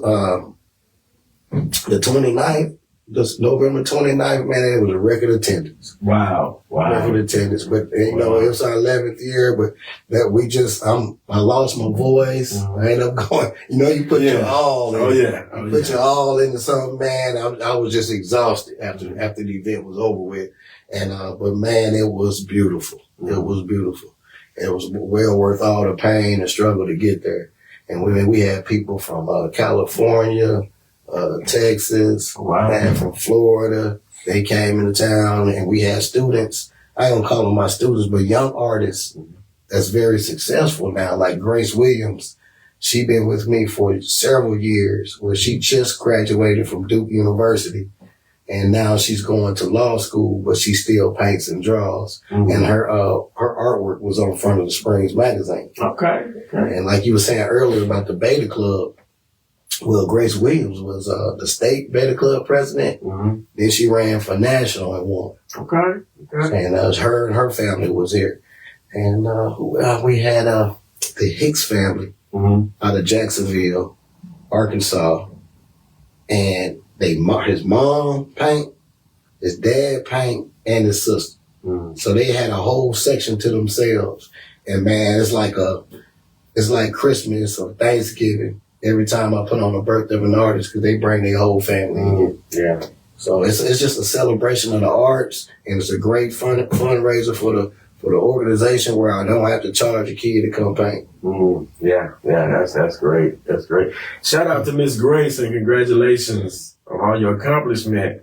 the 29th, this November 29th. Man, it was a record attendance. Wow. Record attendance. But you know, it was our 11th year. But that we just, I lost my voice. I ended up going. You know, you put your all. Put your all into something, man. I was just exhausted after the event was over with. And but man, it was beautiful. It was beautiful. It was well worth all the pain and struggle to get there. And we had people from California, Texas, and from Florida. They came into town, and we had students. I don't call them my students, but young artists that's very successful now, like Grace Williams. She been with me for several years, where she just graduated from Duke University. And now she's going to law school, but she still paints and draws. Mm-hmm. And her artwork was on front of the Springs magazine. Okay. And like you were saying earlier about the Beta Club, well, Grace Williams was the state Beta Club president. Mm-hmm. Then she ran for national and won. Okay. And her and her family was here. And we had the Hicks family out of Jacksonville, Arkansas. And his mom paint, his dad paint, and his sister. So they had a whole section to themselves. And man, it's like Christmas or Thanksgiving every time I put on the birthday of an artist, because they bring their whole family in. Yeah. So it's just a celebration of the arts, and it's a great fundraiser for the organization, where I don't have to charge a kid to come paint. Yeah, that's great. That's great. Shout out to Miss Grace and congratulations on all your accomplishment.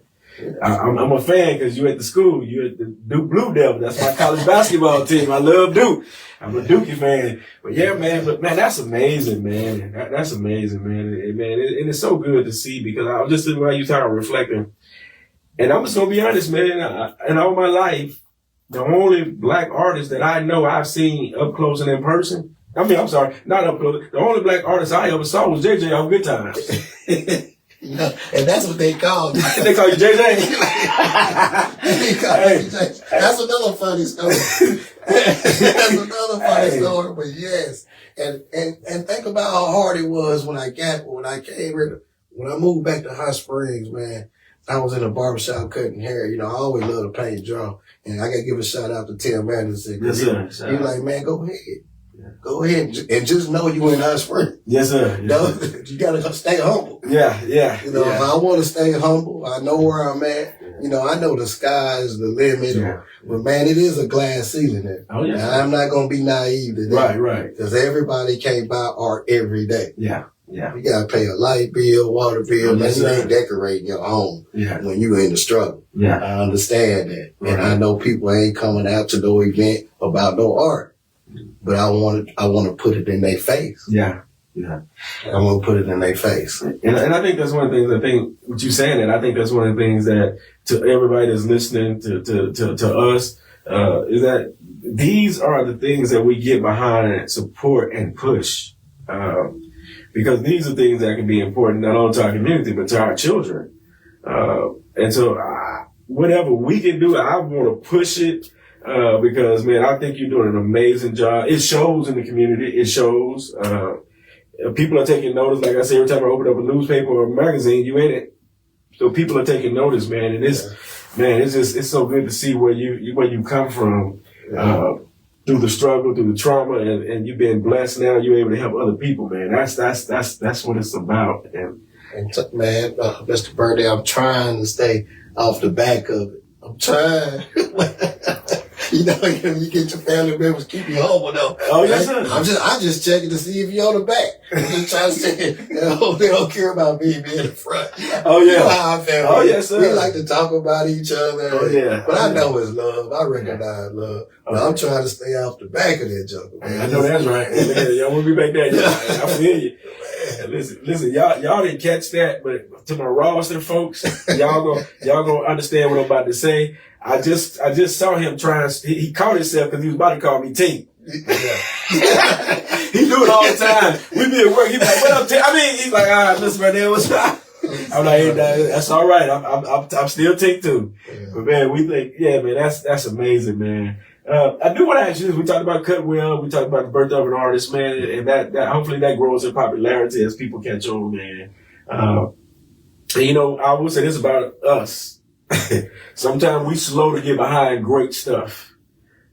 I'm a fan because you at the school. You at the Duke Blue Devil. That's my college basketball team. I love Duke. I'm a Dookie fan. But yeah, man. But man, that's amazing, man. That's amazing, man. And it's so good to see, because I was just sitting while you talking, reflecting. And I'm just gonna be honest, man. In all my life, the only black artist that I know I've seen up close and in person. I mean, I'm sorry, not up close. The only black artist I ever saw was JJ on Good Times. You know, and that's what they call me. They call you JJ? They call me JJ. That's another funny story. But yes. And think about how hard it was when I came here, when I moved back to Hot Springs, man. I was in a barbershop cutting hair. You know, I always love to paint and draw. And I got to give a shout out to Tim Anderson. Yes, sir. He like, man, go ahead. Go ahead and just know you in Hot Springs. Yes, sir. You gotta stay humble. Yeah. You know, I want to stay humble. I know where I'm at. You know, I know the sky is the limit. Yeah. But man, it is a glass ceiling there. Oh, yeah. And I'm not gonna be naive to that. Right. Because everybody can't buy art every day. Yeah. You gotta pay a light bill, water bill. Yes, you ain't decorating your home when you in the struggle. Yeah. I understand that. And I know people ain't coming out to no event about no art. But I want to put it in their face. Yeah. I want to put it in their face. And I think that's one of the things, I think, what you saying that, I think that's one of the things that, to everybody that's listening to us, is that these are the things that we get behind, support, and push. Because these are things that can be important not only to our community, but to our children. And so whatever we can do, I want to push it. Because man, I think you're doing an amazing job. It shows in the community. It shows. People are taking notice. Like I say, every time I open up a newspaper or a magazine, you in it. So people are taking notice, man. And it's so good to see where you come from, through the struggle, through the trauma, and you've been blessed. Now you're able to help other people, man. That's what it's about. And man, Mr. Birthday, I'm trying to stay off the back of it. I'm trying. you know, you get your family members keep you humble though. Oh yes, sir. I'm just checking to see if you're on the back. I'm just trying to say, they don't care about me being in the front. Oh yeah. You know how our family. Oh yes, sir. We like to talk about each other. Oh yeah. But I know it's love. I recognize love. But I'm trying to stay off the back of that joke, man. I know that's right. Y'all want to be back there? Yeah, I feel you. Listen, y'all didn't catch that, but to my Rawson folks, y'all gonna understand what I'm about to say. I just saw him trying. He caught himself because he was about to call me T. Yeah. He do it all the time. We be at work. He be like, "What up, T?" I mean, he's like, "Ah, listen right there, what's up?" I'm like, "Hey, that's all right. I'm still T too." Yeah. But man, we think, yeah, man, that's amazing, man. I do want to ask you this. We talked about Tidwell. We talked about the birth of an artist, man, and that hopefully that grows in popularity as people catch on, man. And, you know, I will say this about us. Sometimes we slow to get behind great stuff.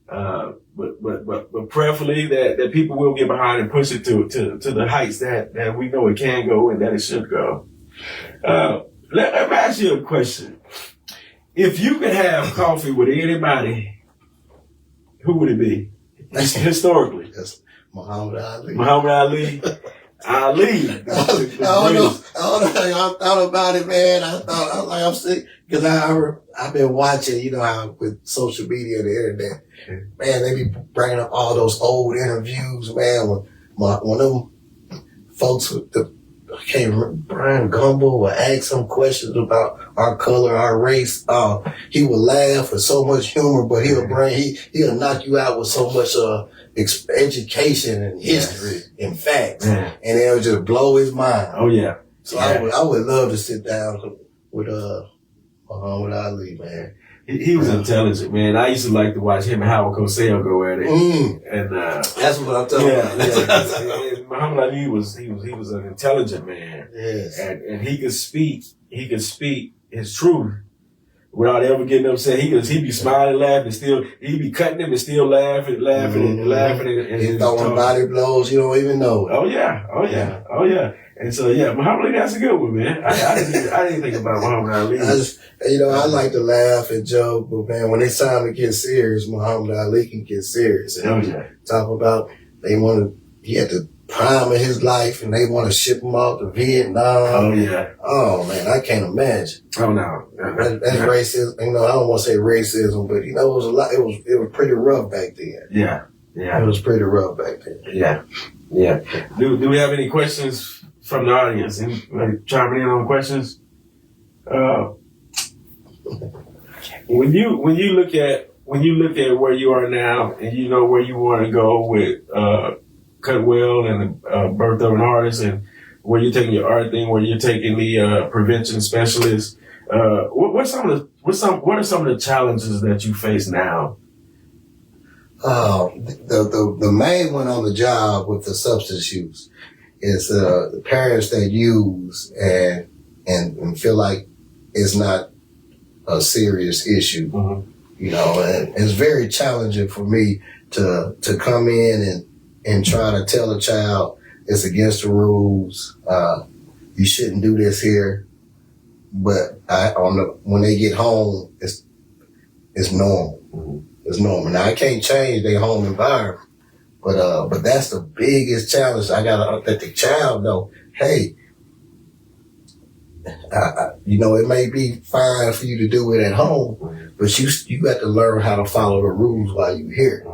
But prayerfully that people will get behind and push it to the heights that we know it can go and that it should go. Let me ask you a question. If you could have coffee with anybody, who would it be? Historically. That's Muhammad Ali. Muhammad Ali. Ali. I don't know. I thought about it, man. I'm sick because I've been watching, you know how with social media and the internet, man, they be bringing up all those old interviews, man. When one of them folks with I can't remember, Brian Gumble would ask some questions about our color, our race. He would laugh with so much humor, but he'll knock you out with so much education and history and facts, and it'll just blow his mind. Oh yeah. So yeah. I would love to sit down with Muhammad Ali, man. He was intelligent, man. I used to like to watch him and Howard Cosell go at it. And that's what I'm talking about. Yeah. Muhammad Ali was an intelligent man. Yes. And he could speak his truth without ever getting upset. He'd be smiling, laughing, he'd be cutting him and still laughing and he's throwing body blows you don't even know. Oh yeah. And so yeah, Muhammad Ali, that's a good one, man. I didn't think about Muhammad Ali. I like to laugh and joke, but man, when it's time to get serious, Muhammad Ali can get serious. And talk about he had the prime of his life and they want to ship him off to Vietnam. Oh yeah. Oh man, I can't imagine. Oh no. That's racism. You know, I don't want to say racism, but you know, it was a lot. It was pretty rough back then. Yeah. It was pretty rough back then. Yeah. Do we have any questions from the audience? Anybody chiming in on questions? When you look at where you are now and you know where you want to go with Tidwell and the birth of an artist and where you're taking your art thing, where you're taking the prevention specialist, what are some of the challenges that you face now? The main one on the job with the substance use is the parents that use and feel like it's not a serious issue. Mm-hmm. You know, and it's very challenging for me to come in and try to tell a child it's against the rules. You shouldn't do this here. But when they get home, it's normal. Mm-hmm. It's normal. Now I can't change their home environment. But that's the biggest challenge. I gotta let the child know, hey, you know, it may be fine for you to do it at home, but you got to learn how to follow the rules while you're here.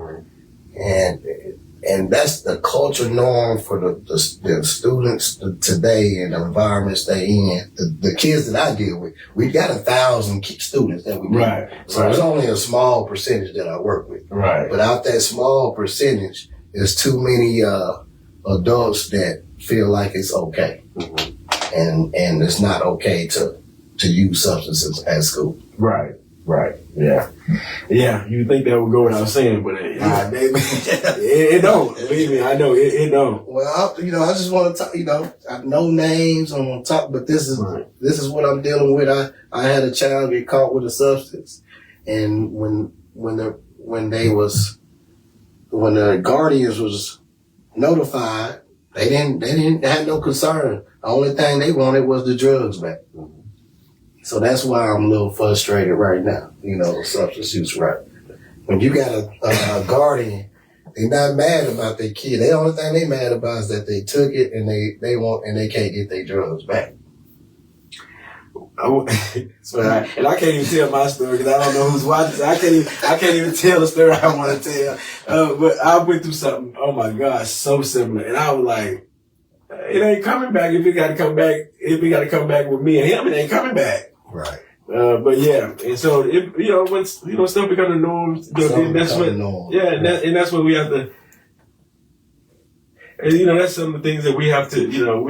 And that's the culture norm for the students today and the environments they in. The kids that I deal with, we got 1,000 students that we deal with. So it's only a small percentage that I work with. Right. But out that small percentage, there's too many adults that feel like it's okay. Mm-hmm. And it's not okay to use substances at school. Right. Yeah. You think that would go without saying, but it don't. Believe me, I know it don't. Well, I just want to talk. I know names. I want to talk, but this is what I'm dealing with. I had a child get caught with a substance, and when the guardians was notified, they didn't have no concern. The only thing they wanted was the drugs back. So that's why I'm a little frustrated right now, substance use, right? when you got a guardian, they're not mad about their kid. The only thing they mad about is that they took it and they can't get their drugs back. And I can't even tell my story because I don't know who's watching. So I can't even tell the story I want to tell. But I went through something. Oh my gosh, so similar. And I was like, it ain't coming back. If it got to come back, with me and him, it ain't coming back. Right. But yeah, and so when stuff becomes the norm, that's what. Yeah, and that's what we have to. And that's some of the things that we have to deal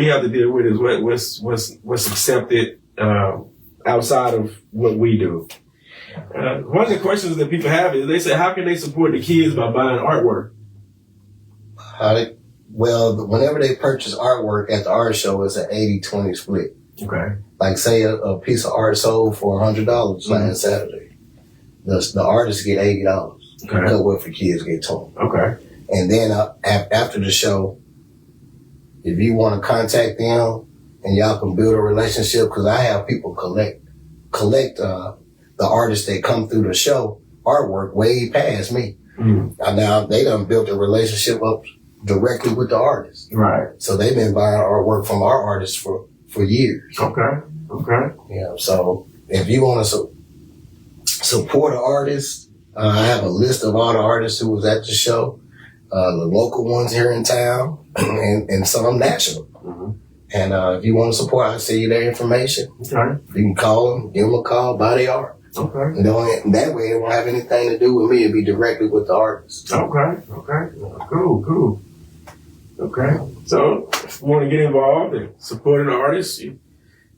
with is what's accepted outside of what we do. One of the questions that people have is they say, how can they support the kids by buying artwork? Whenever they purchase artwork at the art show, it's an 80-20 split. Okay. Like say a piece of art sold for $100 last Saturday. The artists get $80. Okay. Cutwell for Kids get 20. Okay. And then after the show, if you want to contact them and y'all can build a relationship, because I have people collect the artists that come through the show artwork way past me. And now they done built a relationship up directly with the artist. Right. So they've been buying artwork from our artists for years. Okay. Yeah. So if you want to support an artist, I have a list of all the artists who was at the show, the local ones here in town, and some national. Mm-hmm. And if you want to support, I'll send you their information. Okay. You can call them, give them a call, buy their art. Okay. That way it won't have anything to do with me. It'll be directly with the artist. Okay. Cool. Okay. So if you want to get involved in supporting the artists,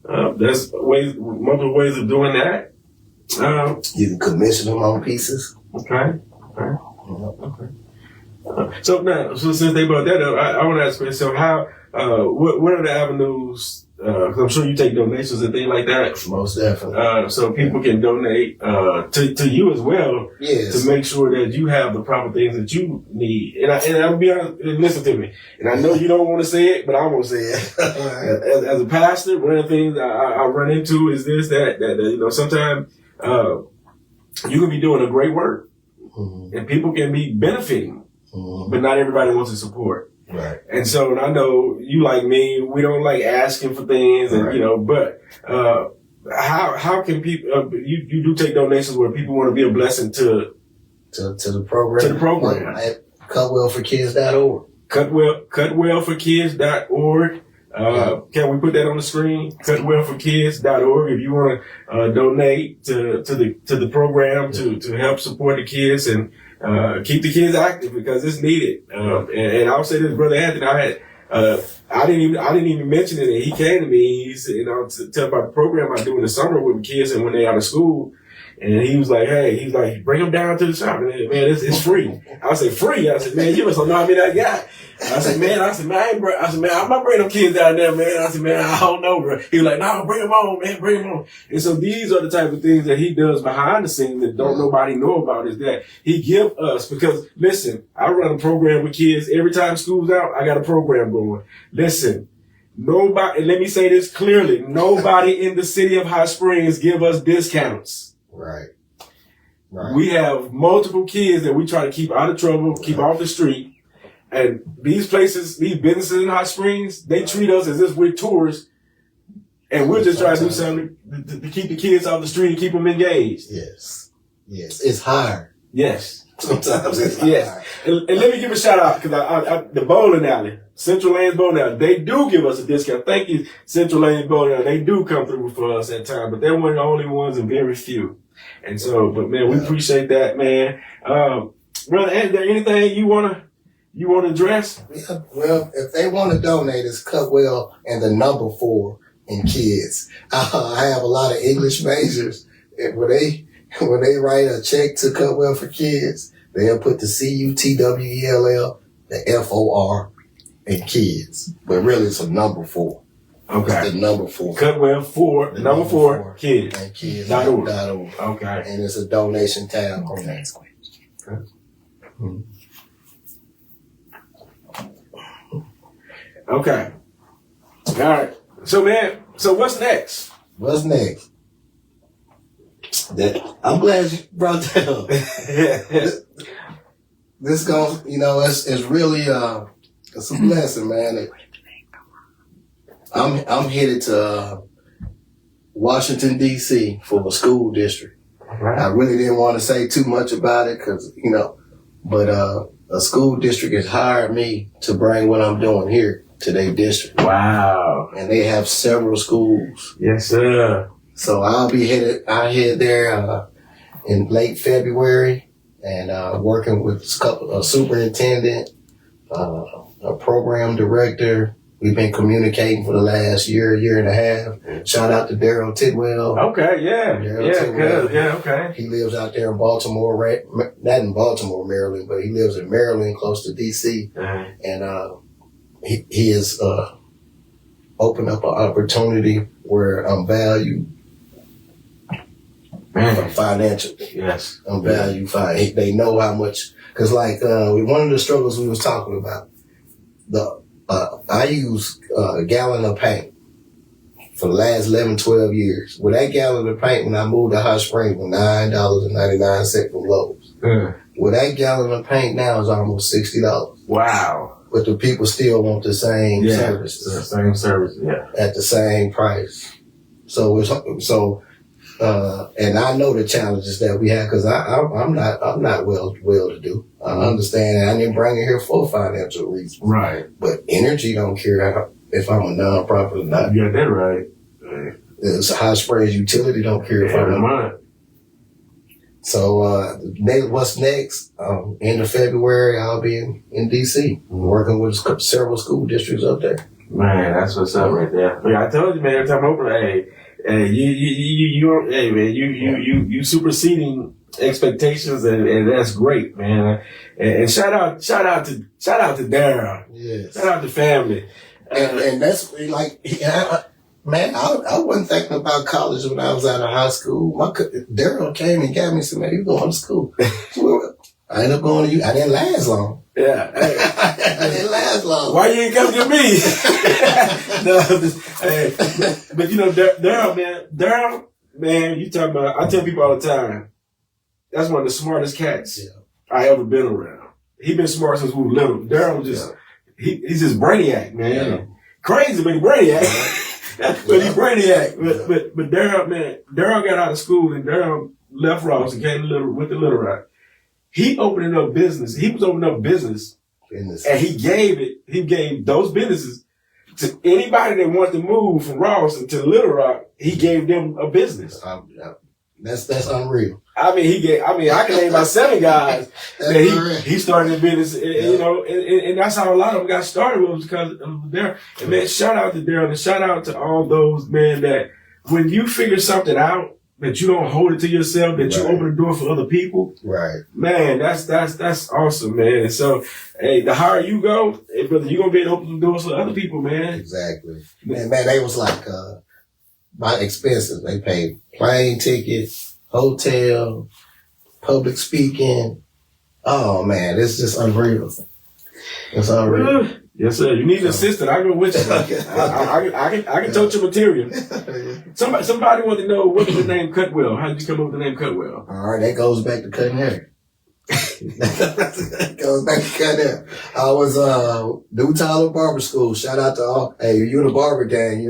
there's multiple ways of doing that. You can commission them on pieces. Okay. So now, since they brought that up, I want to ask you, so how, what are the avenues, cause I'm sure you take donations and things like that. Most definitely. So people can donate, to you as well. Yes. To make sure that you have the proper things that you need. And I'll be honest, listen to me. And I know you don't want to say it, but I want to say it. As a pastor, one of the things I run into is this, that sometimes, you can be doing a great work. Mm-hmm. And people can be benefiting. Mm-hmm. But not everybody wants to support. Right. And so, and I know you like me, we don't like asking for things and, right. But, how can people, you do take donations where people want to be a blessing to the program. To the program. At cutwellforkids.org. Cutwellforkids.org. Can we put that on the screen? Cutwellforkids.org. If you want to, donate to the program to help support the kids and, keep the kids active because it's needed. And I'll say this, Brother Anthony, I didn't even mention it. And he came to me, he said, to tell about the program I do in the summer with the kids and when they out of school. And he was like, bring them down to the shop. And man, it's free. I said, free? I said, man, you must not know me that guy. I said, man, I'm not bringing them kids down there, man. I said, man, I don't know, bro. He was like, no, bring them on, man, bring them on. And so these are the type of things that he does behind the scenes that don't nobody know about is that he give us, because listen, I run a program with kids. Every time school's out, I got a program going. Listen, nobody, and let me say this clearly, nobody in the city of High Springs give us discounts. Right. We have multiple kids that we try to keep out of trouble, keep off the street. And these places, these businesses in Hot Springs, they treat us as if we're tourists. And we're just trying to do something to keep the kids off the street and keep them engaged. Yes. It's hard. Yes. Sometimes it's hard. Yes. And let me give a shout out because the bowling alley, Central Lanes Bowling Alley, they do give us a discount. Thank you, Central Lanes Bowling Alley. They do come through for us at times, but they're one of the only ones and very few. And so, but man, we appreciate that, man. Brother, is there anything you want to address? Yeah, well, if they want to donate, it's Cutwell and the number 4 in kids. I have a lot of English majors. When they write a check to Cutwell for Kids, they'll put the CUTWELL, the FOR, and kids. But really, it's a number 4. Okay. It's the number 4. Cutwell 4, the number 4, kids. And .org. Okay. And it's a donation tab on that. Okay. Mm-hmm. Okay. All right. So, man, what's next? What's next? I'm glad you brought that up. This goes, it's really it's a blessing, man. I'm headed to Washington D.C. for a school district. Right. I really didn't want to say too much about it because but a school district has hired me to bring what I'm doing here to their district. Wow! And they have several schools. Yes, sir. So I head there in late February and working with a superintendent, a program director. We've been communicating for the last year and a half. Shout out to Anthony Tidwell. Okay, yeah. Tidwell. Yeah, okay. He lives out there in Baltimore, not in Baltimore, Maryland, but he lives in Maryland, close to D.C. Uh-huh. And he has opened up an opportunity where I'm valued financially. Yes. I'm valued financially. They know how much, because one of the struggles we was talking about, I use a gallon of paint for the last 11, 12 years. With that gallon of paint, when I moved to Hot Springs, was $9.99 from Lowe's. With that gallon of paint now is almost $60. Wow. But the people still want the same services. The same service, yeah. At the same price. And I know the challenges that we have because I'm not well to do. I understand that I didn't bring it here for financial reasons. Right. But energy don't care if I'm a nonprofit or not. You got that right. It's Hot Springs Utility don't care if I'm a. So what's next? End of February, I'll be in D.C. working with several school districts up there. Man, that's what's up right there. Yeah, I told you, man. Every time I open, you superseding expectations, and that's great, man. And shout out to Darryl. Yes. Shout out to family. And that's man, I wasn't thinking about college when I was out of high school. Darryl came and got me some, man, you going to school. I ended up going to you. I didn't last long. Yeah. I didn't last long. Why you ain't come get me? No, but Darryl, man, you talking about, I tell people all the time, that's one of the smartest cats I ever been around. He been smart since we were little. Darryl he's just brainiac, man. Yeah. Crazy, but he brainiac. But he brainiac. But Darryl, man, Darryl got out of school and Darryl left Ross and came with the Little Rock. He opening up business. He was opening up business. And he gave those businesses to anybody that wanted to move from Ross to Little Rock. He gave them a business. That's unreal. I can name about 7 guys that he started a business, and that's how a lot of them got started, was because of Darryl. And man, shout out to Darryl and shout out to all those, man, that when you figure something out, that you don't hold it to yourself, that you open the door for other people. Right. Man, that's awesome, man. And so, hey, the higher you go, brother, you're going to be able to open the doors for other people, man. Exactly. Man, they was like, my expenses. They paid plane tickets, hotel, public speaking. Oh, man, it's just unreal. It's unreal. Yes, sir. You need an assistant. I go with you. I can tote your material. Somebody wanted to know, what is the name Cutwell? How did you come up with the name Cutwell? All right, that goes back to cutting hair. That goes back to cutting hair. I was New Tyler Barber School. Shout out to all. Hey, you in the barber gang,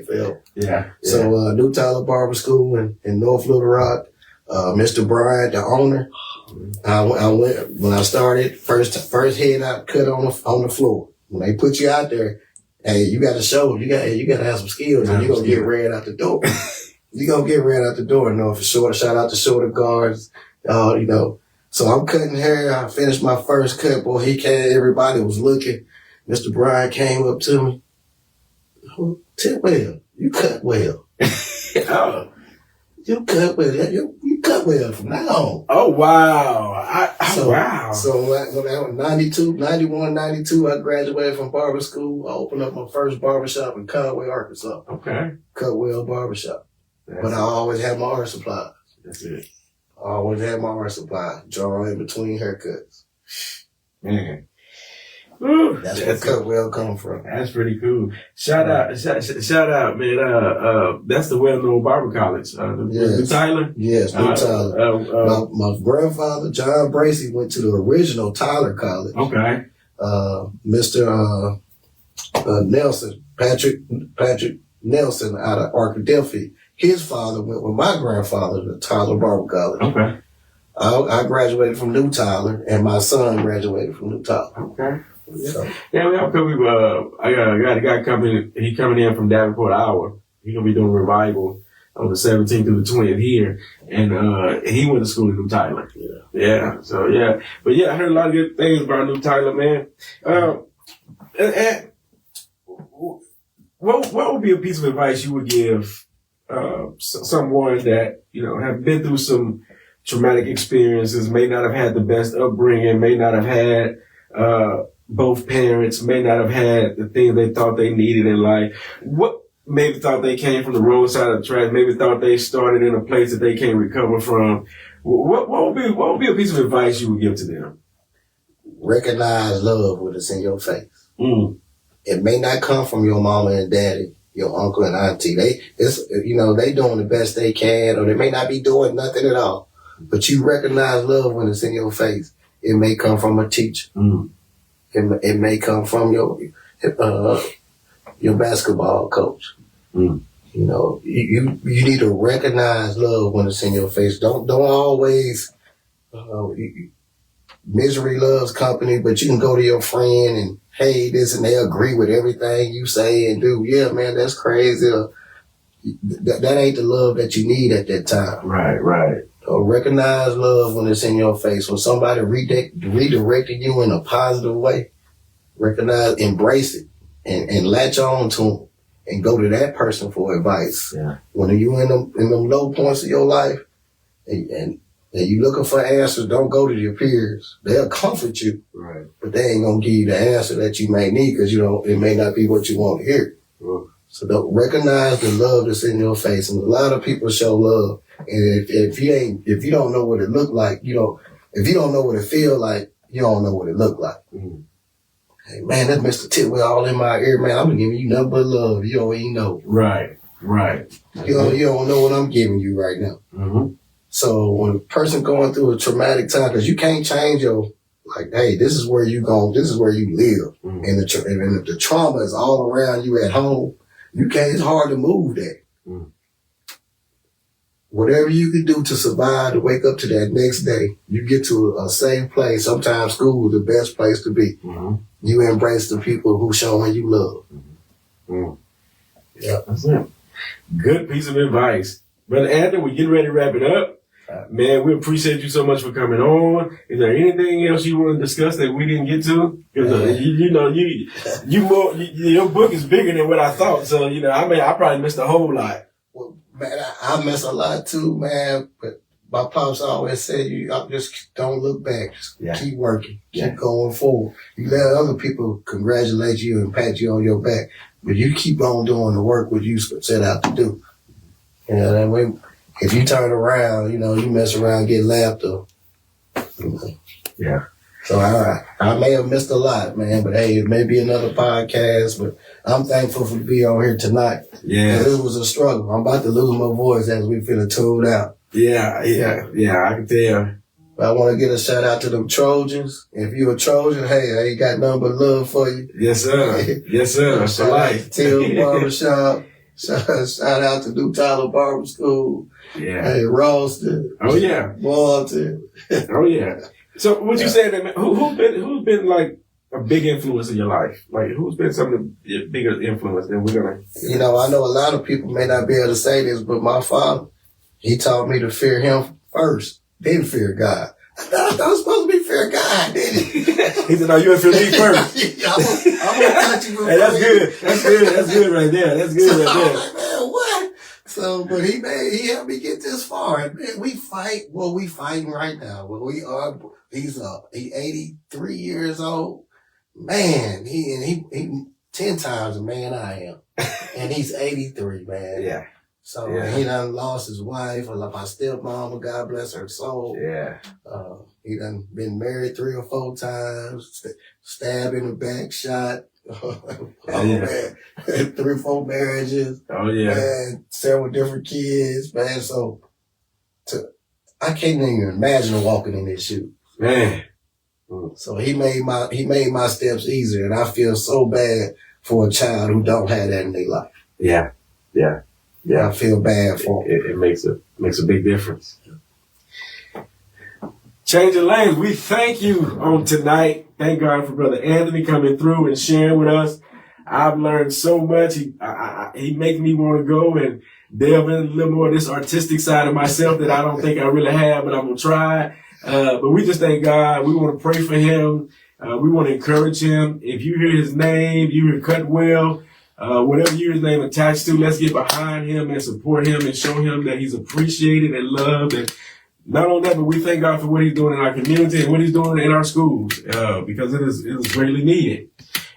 Phil. Yeah. So New Tyler Barber School in North Little Rock. Mr. Bryant, the owner. I went when I started first head I cut on the floor. When they put you out there, hey, you got to show them. You got to have some skills, and you gonna get ran out the door. You gonna get ran out the door. No, for sure. Shout out to shoulder guards. So I'm cutting hair. I finished my first cut. Boy, he came. Everybody was looking. Mr. Bryant came up to me. Oh, Tidwell, you cut well. You cut well. You cut well from now on. Oh, wow. Wow. So when I was 91, 92, I graduated from barber school. I opened up my first barbershop in Conway, Arkansas. Okay. Cutwell Barbershop. But I always had my art supplies. That's it. I always had my art supply, drawing in between haircuts. Man. Ooh, That's where Cutwell come from. That's pretty cool. Shout out, man. That's the well-known barber college. New Tyler? Yes, New Tyler. My grandfather, John Bracey, went to the original Tyler College. Okay. Mr. Nelson, Patrick Nelson out of Arkadelphia. His father went with my grandfather to Tyler Barber College. Okay. I graduated from New Tyler, and my son graduated from New Tyler. Okay. So, yeah, we have I got a guy coming. He coming in from Davenport, Iowa. He gonna be doing revival on the 17th through the 20th here, and he went to school in New Tyler. Yeah. So yeah, but yeah, I heard a lot of good things about New Tyler, man. And what would be a piece of advice you would give someone that have been through some traumatic experiences, may not have had the best upbringing, may not have had both parents, may not have had the things they thought they needed in life? What maybe thought they came from the wrong side of the track, maybe thought they started in a place that they can't recover from. What would be a piece of advice you would give to them? Recognize love when it's in your face. Mm. It may not come from your mama and daddy, your uncle and auntie. They doing the best they can, or they may not be doing nothing at all. But you recognize love when it's in your face. It may come from a teacher. Mm. It may come from your basketball coach. Mm. You need to recognize love when it's in your face. Don't always misery loves company, but you can go to your friend and hey this, and they agree with everything you say and do. Yeah, man, that's crazy. That ain't the love that you need at that time. Right. Recognize love when it's in your face. When somebody redirected you in a positive way, embrace it, and latch on to them, and go to that person for advice. Yeah. When you in them low points of your life, and you looking for answers, don't go to your peers. They'll comfort you, right, but they ain't gonna give you the answer that you may need, because it may not be what you want to hear. Mm. So don't recognize the love that's in your face. And a lot of people show love. And if you don't know what it look like, if you don't know what it feel like, you don't know what it look like. Mm. Hey man, that's Mr. Tidwell all in my ear, man. I'm giving you nothing but love. You don't even know. Right. You don't know what I'm giving you right now. Mm-hmm. So when a person going through a traumatic time, because you can't change hey, this is where you live. Mm-hmm. And if the trauma is all around you at home, it's hard to move that. Mm. Whatever you can do to survive, to wake up to that next day, you get to a safe place. Sometimes school is the best place to be. Mm-hmm. You embrace the people who showing you love. Mm-hmm. Mm. Yeah, that's it. Good piece of advice. Brother Anthony, we're getting ready to wrap it up. Man, we appreciate you so much for coming on. Is there anything else you want to discuss that we didn't get to? Because your book is bigger than what I thought. So I probably missed a whole lot. Well, man, I miss a lot too, man. But my pops always said, just don't look back. Just keep working, keep going forward. You let other people congratulate you and pat you on your back, but you keep on doing the work what you set out to do. If you turn around, you mess around, get laughed at. Yeah. So I may have missed a lot, man, but hey, it may be another podcast, but I'm thankful for being on here tonight. Yeah. It was a struggle. I'm about to lose my voice as we feel tuned out. Yeah, I can tell. But I want to give a shout out to them Trojans. If you a Trojan, hey, I ain't got nothing but love for you. Yes, sir. Yes, sir. Shout out to Till Barbershop. Shout out to New Tyler Barber School. Yeah. Hey, Ralston. Oh yeah. Walton. Oh yeah. So what you saying, man? Who's been like a big influence in your life? Like who's been some of the bigger influence that we're gonna? I know a lot of people may not be able to say this, but my father, he taught me to fear him first, then fear God. I thought I was supposed to be fear God, didn't he? He said, "No, you gotta fear me first." I'm gonna touch you. Hey, that's good. That's good right there. That's good right there. I was like, man, what? So, but he helped me get this far. And man, we fight. Well, we fighting right now. Well, he's 83 years old. Man, he 10 times the man I am. And he's 83, man. Yeah. So he done lost his wife, or like my stepmama, God bless her soul. Yeah. He done been married 3 or 4 times, stabbed in the back, shot. Man, 3 or 4 marriages. Oh yeah. Man, several different kids, man. So I can't even imagine walking in his shoes. Man. So he made my steps easier, and I feel so bad for a child who don't have that in their life. Yeah. I feel bad for him. It makes a big difference. Changing lanes. We thank you on tonight. Thank God for Brother Anthony coming through and sharing with us. I've learned so much. He makes me want to go and delve in a little more of this artistic side of myself that I don't think I really have, but I'm going to try. But we just thank God. We want to pray for him. We want to encourage him. If you hear his name, you hear Cutwell, whatever you hear his name attached to, let's get behind him and support him and show him that he's appreciated and loved. And not only that, but we thank God for what he's doing in our community and what he's doing in our schools, because it is greatly needed.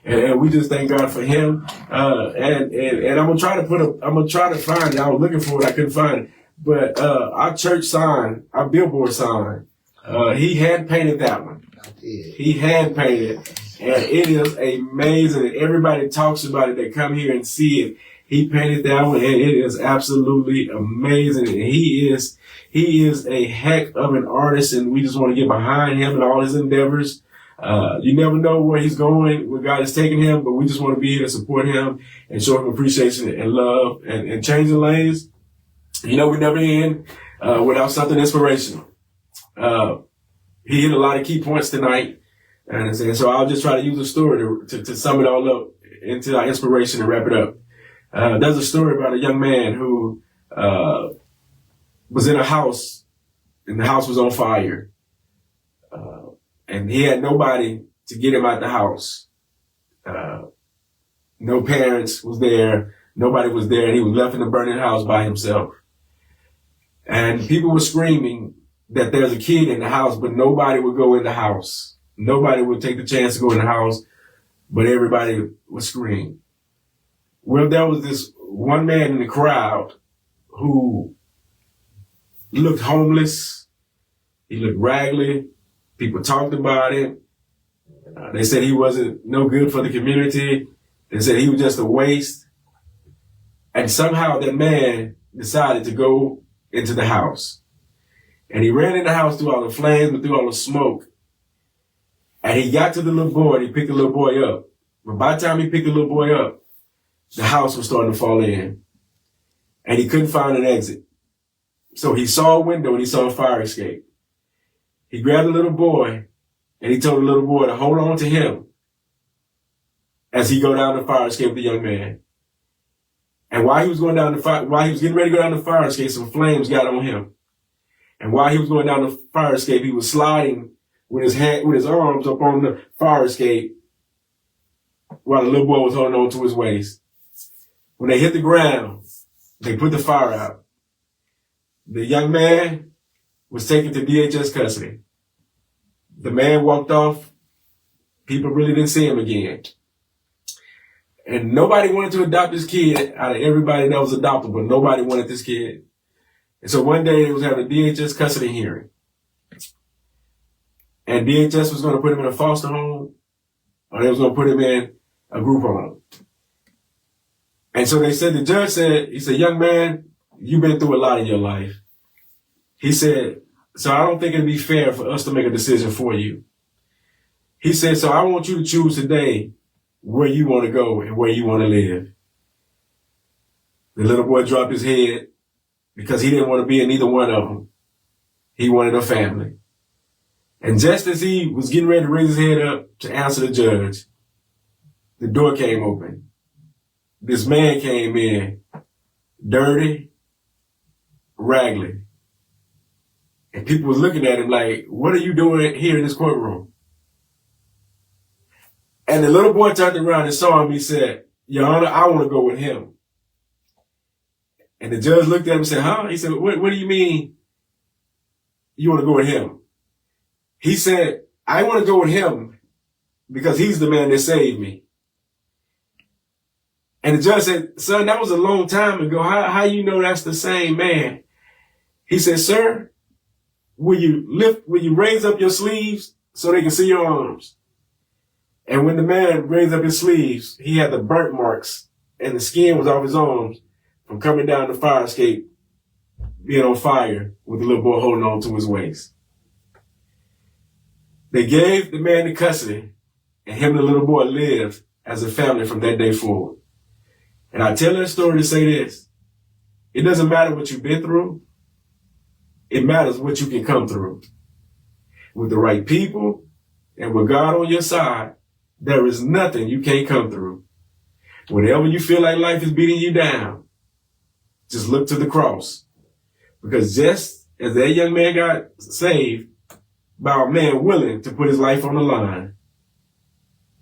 And we just thank God for him. And I'm gonna try to find it. I was looking for it, I couldn't find it. But our church sign, our billboard sign, he hand painted that one. He hand painted, and it is amazing. Everybody talks about it. They come here and see it. He painted that one, and it is absolutely amazing. And he is a heck of an artist, and we just want to get behind him and all his endeavors. You never know where he's going, where God is taking him, but we just want to be here to support him and show him appreciation and love and changing lanes. You know, we never end without something inspirational. He hit a lot of key points tonight, and so I'll just try to use a story to sum it all up into our inspiration and wrap it up. There's a story about a young man who was in a house, and the house was on fire. And he had nobody to get him out the house. No parents was there. Nobody was there. And he was left in the burning house by himself. And people were screaming that there's a kid in the house, but nobody would go in the house. Nobody would take the chance to go in the house, but everybody would scream. Well, there was this one man in the crowd who looked homeless. He looked raggedy. People talked about him. They said he wasn't no good for the community. They said he was just a waste. And somehow that man decided to go into the house. And he ran in the house through all the flames and through all the smoke. And he got to the little boy and he picked the little boy up. But by the time he picked the little boy up, the house was starting to fall in. And he couldn't find an exit. So he saw a window and he saw a fire escape. He grabbed the little boy and he told the little boy to hold on to him as he go down the fire escape with the young man. And while he was getting ready to go down the fire escape, some flames got on him. And while he was going down the fire escape, he was sliding with his arms up on the fire escape while the little boy was holding on to his waist. When they hit the ground, they put the fire out. The young man was taken to DHS custody. The man walked off. People really didn't see him again. And nobody wanted to adopt this kid out of everybody that was adoptable. Nobody wanted this kid. And so one day they was having a DHS custody hearing. And DHS was going to put him in a foster home, or they was going to put him in a group home. And so the judge said, he said, young man, you've been through a lot in your life. He said, so I don't think it'd be fair for us to make a decision for you. He said, so I want you to choose today where you want to go and where you want to live. The little boy dropped his head because he didn't want to be in either one of them. He wanted a family. And just as he was getting ready to raise his head up to answer the judge, the door came open. This man came in, dirty, raggedy. And people was looking at him like, what are you doing here in this courtroom? And the little boy turned around and saw him. He said, Your Honor, I want to go with him. And the judge looked at him and said, huh? He said, what do you mean you want to go with him? He said, I want to go with him because he's the man that saved me. And the judge said, son, that was a long time ago. How you know that's the same man? He said, sir, will you raise up your sleeves so they can see your arms? And when the man raised up his sleeves, he had the burnt marks and the skin was off his arms from coming down the fire escape, being on fire with the little boy holding on to his waist. They gave the man the custody, and him and the little boy lived as a family from that day forward. And I tell that story to say this. It doesn't matter what you've been through. It matters what you can come through. With the right people and with God on your side, there is nothing you can't come through. Whenever you feel like life is beating you down, just look to the cross. Because just as that young man got saved by a man willing to put his life on the line,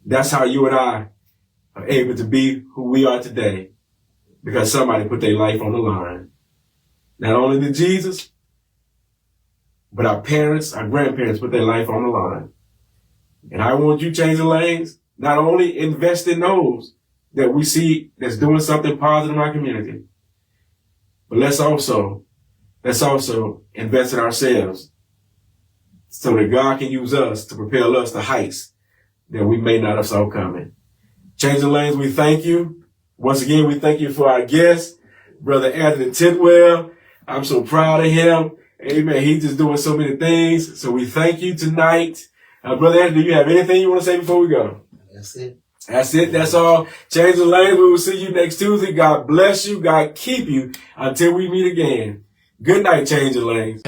that's how you and I are able to be who we are today, because somebody put their life on the line. Not only did Jesus, but our parents, our grandparents put their life on the line. And I want you changing lanes, not only invest in those that we see that's doing something positive in our community, but let's also invest in ourselves so that God can use us to propel us to heights that we may not have saw coming. Changing lanes, we thank you. Once again, we thank you for our guest, Brother Anthony Tidwell. I'm so proud of him. Amen. He's just doing so many things. So we thank you tonight. Brother Anthony, do you have anything you want to say before we go? That's it. That's it. That's all. Change the lane. We will see you next Tuesday. God bless you. God keep you until we meet again. Good night, Change the Lanes.